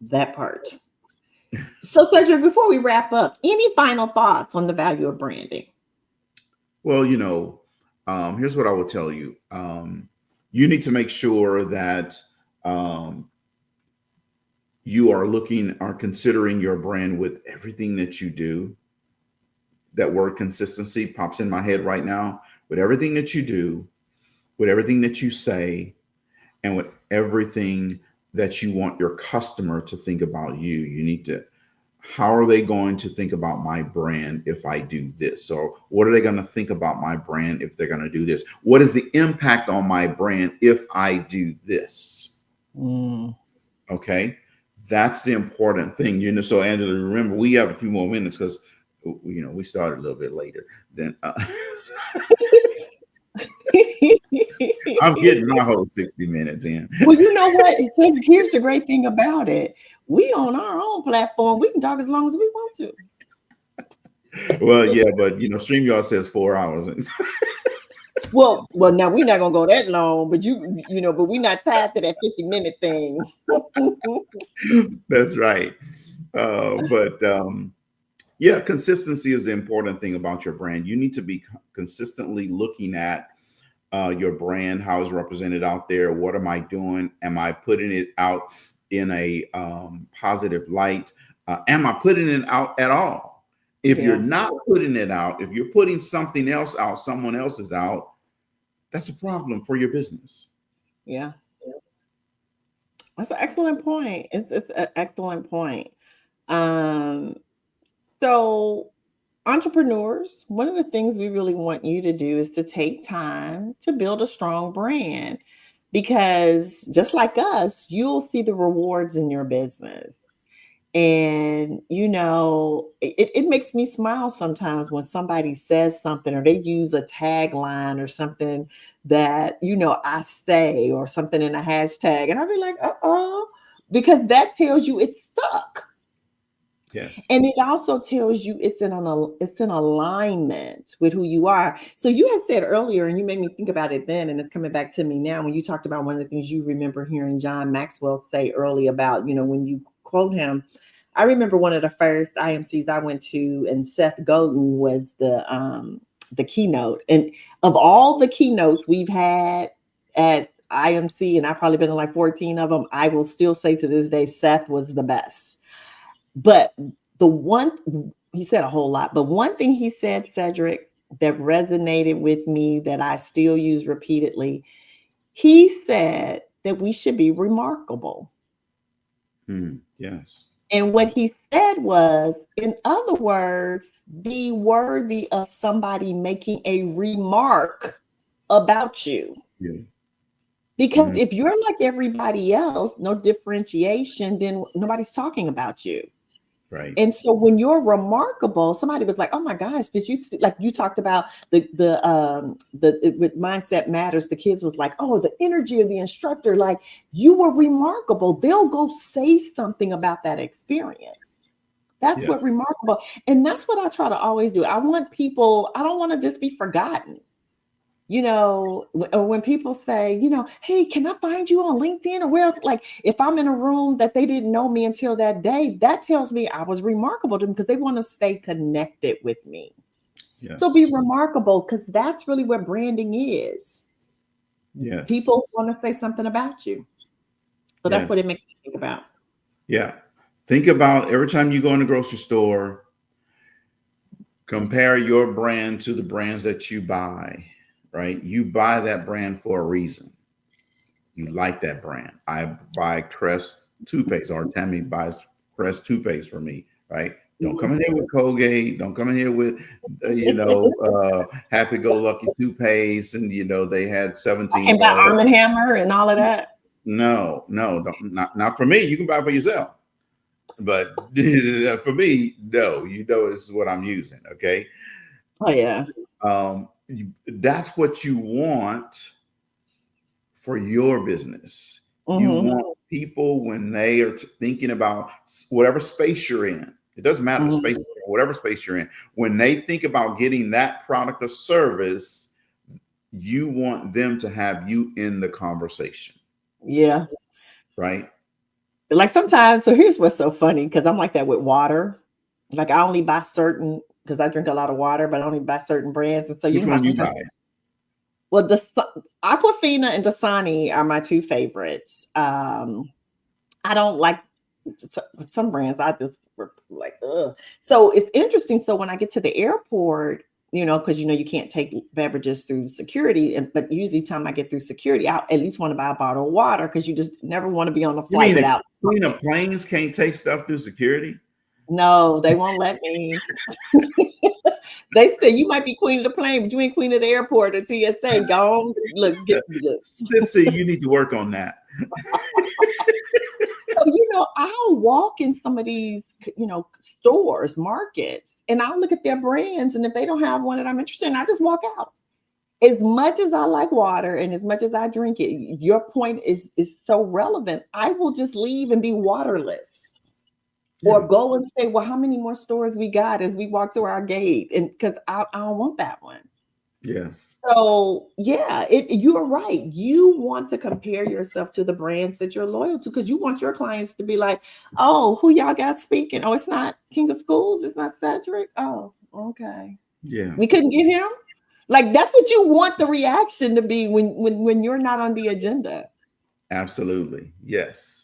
That part. So, Cedric, before we wrap up, any final thoughts on the value of branding? Well, here's what I will tell you. You need to make sure that you are considering your brand with everything that you do. That word consistency pops in my head right now. With everything that you do, with everything that you say, and with everything that you want your customer to think about you, you need to, how are they going to think about my brand if I do this? So what are they going to think about my brand if they're going to do this? What is the impact on my brand if I do this? Okay. That's the important thing. So Angela, remember, we have a few more minutes because, we started a little bit later than, I'm getting my whole 60 minutes in. Well, you know what? Cedric, here's the great thing about it. We on our own platform. We can talk as long as we want to. Well, yeah, but StreamYard says 4 hours. Well, now we're not gonna go that long, but but we're not tied to that 50-minute thing. That's right. But yeah, consistency is the important thing about your brand. You need to be consistently looking at your brand, how is represented out there. What am I doing? Am I putting it out in a positive light? Am I putting it out at all? If you're Yeah, not putting it out, if you're putting something else out, someone else is out, that's a problem for your business. yeah. That's an excellent point. It's an excellent point. Um, so entrepreneurs, one of the things we really want you to do is to take time to build a strong brand because just like us, you'll see the rewards in your business. And it makes me smile sometimes when somebody says something or they use a tagline or something that I say or something in a hashtag, and I'll be like, because that tells you it's stuck. Yes. And it also tells you it's in alignment with who you are. So you had said earlier, and you made me think about it then, and it's coming back to me now when you talked about one of the things you remember hearing John Maxwell say early about, when you quote him. I remember one of the first IMCs I went to, and Seth Godin was the keynote. And of all the keynotes we've had at IMC, and I've probably been to like 14 of them, I will still say to this day, Seth was the best. But he said a whole lot, but one thing he said, Cedric, that resonated with me that I still use repeatedly, he said that we should be remarkable. Yes. And what he said was, in other words, be worthy of somebody making a remark about you. Yeah. Because Mhm. if you're like everybody else, no differentiation, then nobody's talking about you. Right. And so when you're remarkable, somebody was like, "Oh my gosh, did you see?" Like you talked about with Mindset Matters, the kids was like, "Oh, the energy of the instructor, like you were remarkable." They'll go say something about that experience. That's Yes. what remarkable, and that's what I try to always do. I want people. I don't want to just be forgotten. Or when people say, "Hey, can I find you on LinkedIn or where else?" Like if I'm in a room that they didn't know me until that day, that tells me I was remarkable to them because they want to stay connected with me. So be Yes. remarkable because that's really what branding is. Yes. People want to say something about you. So that's what it Yes. makes me think about. Yeah. Think about every time you go in the grocery store, compare your brand to the brands that you buy, right? You buy that brand for a reason. You like that brand. I buy Crest toothpaste, or Tammy buys Crest toothpaste for me, right? Don't come in here with Colgate. Don't come in here with, Happy Go Lucky toothpaste, and they had I 17 can buy flavors. Arm and Hammer and all of that. No, no, don't, not for me. You can buy it for yourself, but for me, no. This is what I'm using. Okay, Oh yeah. that's what you want for your business. You Mm-hmm. want people when they are thinking about whatever space you're in. It doesn't matter the space, Mm-hmm. whatever space you're in. When they think about getting that product or service, you want them to have you in the conversation, Yeah. right? Like sometimes, so here's what's so funny because I'm like that with water. Like I only buy certain because I drink a lot of water, but I only buy certain brands. And so you Which know how one you sometimes, buy? well, Aquafina and Dasani are my two favorites. I don't like some brands. I just like, ugh. So it's interesting. So when I get to the airport, because you can't take beverages through security, but usually time I get through security, I at least want to buy a bottle of water because you just never want to be on a You flight mean the without queen something. of planes can't take stuff through security? No, they won't let me. They say you might be queen of the plane, but you ain't queen of the airport or TSA. Go on, look. Sissy, you need to work on that. So, I'll walk in some of these, stores, markets, and I'll look at their brands. And if they don't have one that I'm interested in, I just walk out. As much as I like water and as much as I drink it, your point is so relevant. I will just leave and be waterless. Yeah. Or go and say, well, how many more stores we got as we walk to our gate? And because I don't want that one. Yes. So yeah, you're right. You want to compare yourself to the brands that you're loyal to because you want your clients to be like, oh, who y'all got speaking? Oh, it's not King of Schools, it's not Cedric. Oh, okay. Yeah. We couldn't get him. Like that's what you want the reaction to be when you're not on the agenda. Absolutely. Yes.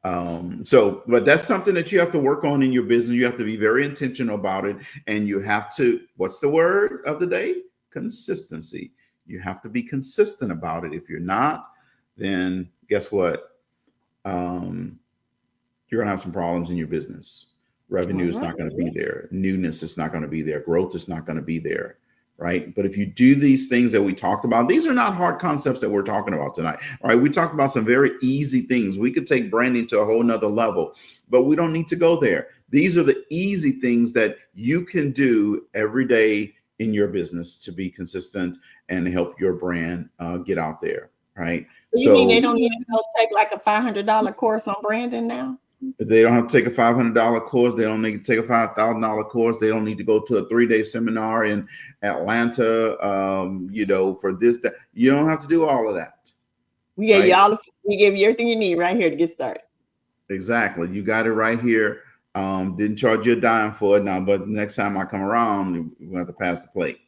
But that's something that you have to work on in your business. You have to be very intentional about it. And you have to, what's the word of the day? Consistency. You have to be consistent about it. If you're not, then guess what? Um, you're going to have some problems in your business. All Revenue is right. not going to be there. Newness is not going to be there. Growth is not going to be there. Right. But if you do these things that we talked about, these are not hard concepts that we're talking about tonight. All right. We talked about some very easy things. We could take branding to a whole nother level, but we don't need to go there. These are the easy things that you can do every day in your business to be consistent and help your brand get out there. Right. So you mean they So don't need to go take like a $500 course on branding now? they don't have to take a $500 course. They don't need to take a $5,000 course. They don't need to go to a 3-day seminar in Atlanta. For this, that. You don't have to do all of that. We gave Right? you all. We gave you everything you need right here to get started. Exactly. You got it right here. Didn't charge you a dime for it now, but next time I come around, we have to pass the plate.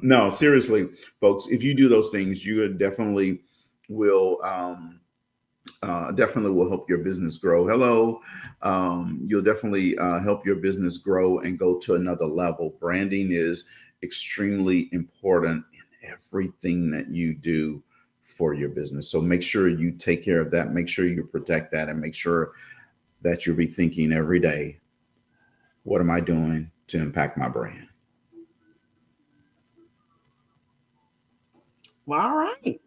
No, seriously, folks, if you do those things, you definitely will definitely will help your business grow. Hello, you'll definitely help your business grow and go to another level. Branding is extremely important in everything that you do for your business. So make sure you take care of that. Make sure you protect that, and make sure that you'll be thinking every day, what am I doing to impact my brand? Well, all right.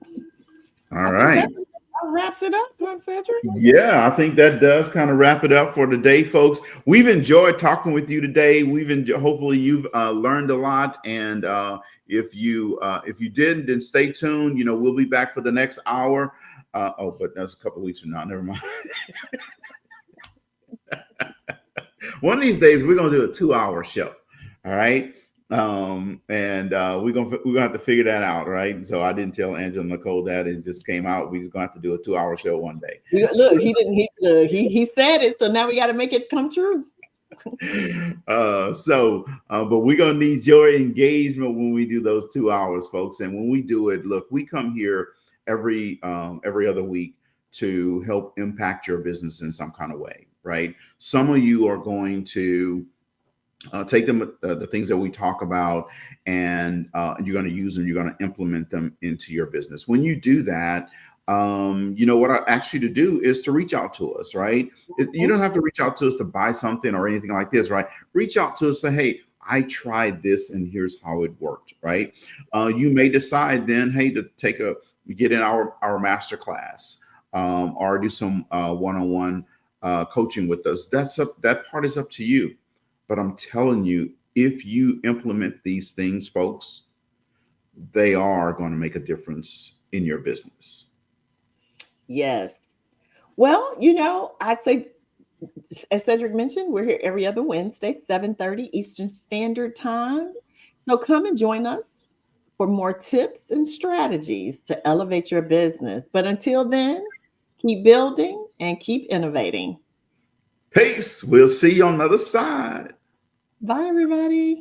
All I think right. that wraps it up, huh, Cedric? Yeah, I think that does kind of wrap it up for today, folks. We've enjoyed talking with you today. Hopefully you've learned a lot, and if you did, then stay tuned. We'll be back for the next hour. But that's a couple of weeks from now. Never mind. One of these days, we're gonna do a 2-hour show. All right. And we're gonna have to figure that out, right? So I didn't tell Angela Nicole that it just came out. We're just gonna have to do a 2-hour show one day. Look, he didn't. He said it, so now we got to make it come true. But we're gonna need your engagement when we do those 2 hours, folks. And when we do it, look, we come here every other week to help impact your business in some kind of way, right? Some of you are going to take the things that we talk about, and you're going to use them. You're going to implement them into your business. When you do that, what I ask you to do is to reach out to us, right? You don't have to reach out to us to buy something or anything like this, right? Reach out to us, say, hey, I tried this and here's how it worked, right? You may decide then, hey, to get in our master class, or do some one-on-one coaching with us. That part is up to you. But I'm telling you, if you implement these things, folks, they are going to make a difference in your business. Yes. Well, I say, as Cedric mentioned, we're here every other Wednesday, 7:30 Eastern Standard Time. So come and join us for more tips and strategies to elevate your business. But until then, keep building and keep innovating. Peace. We'll see you on the other side. Bye, everybody.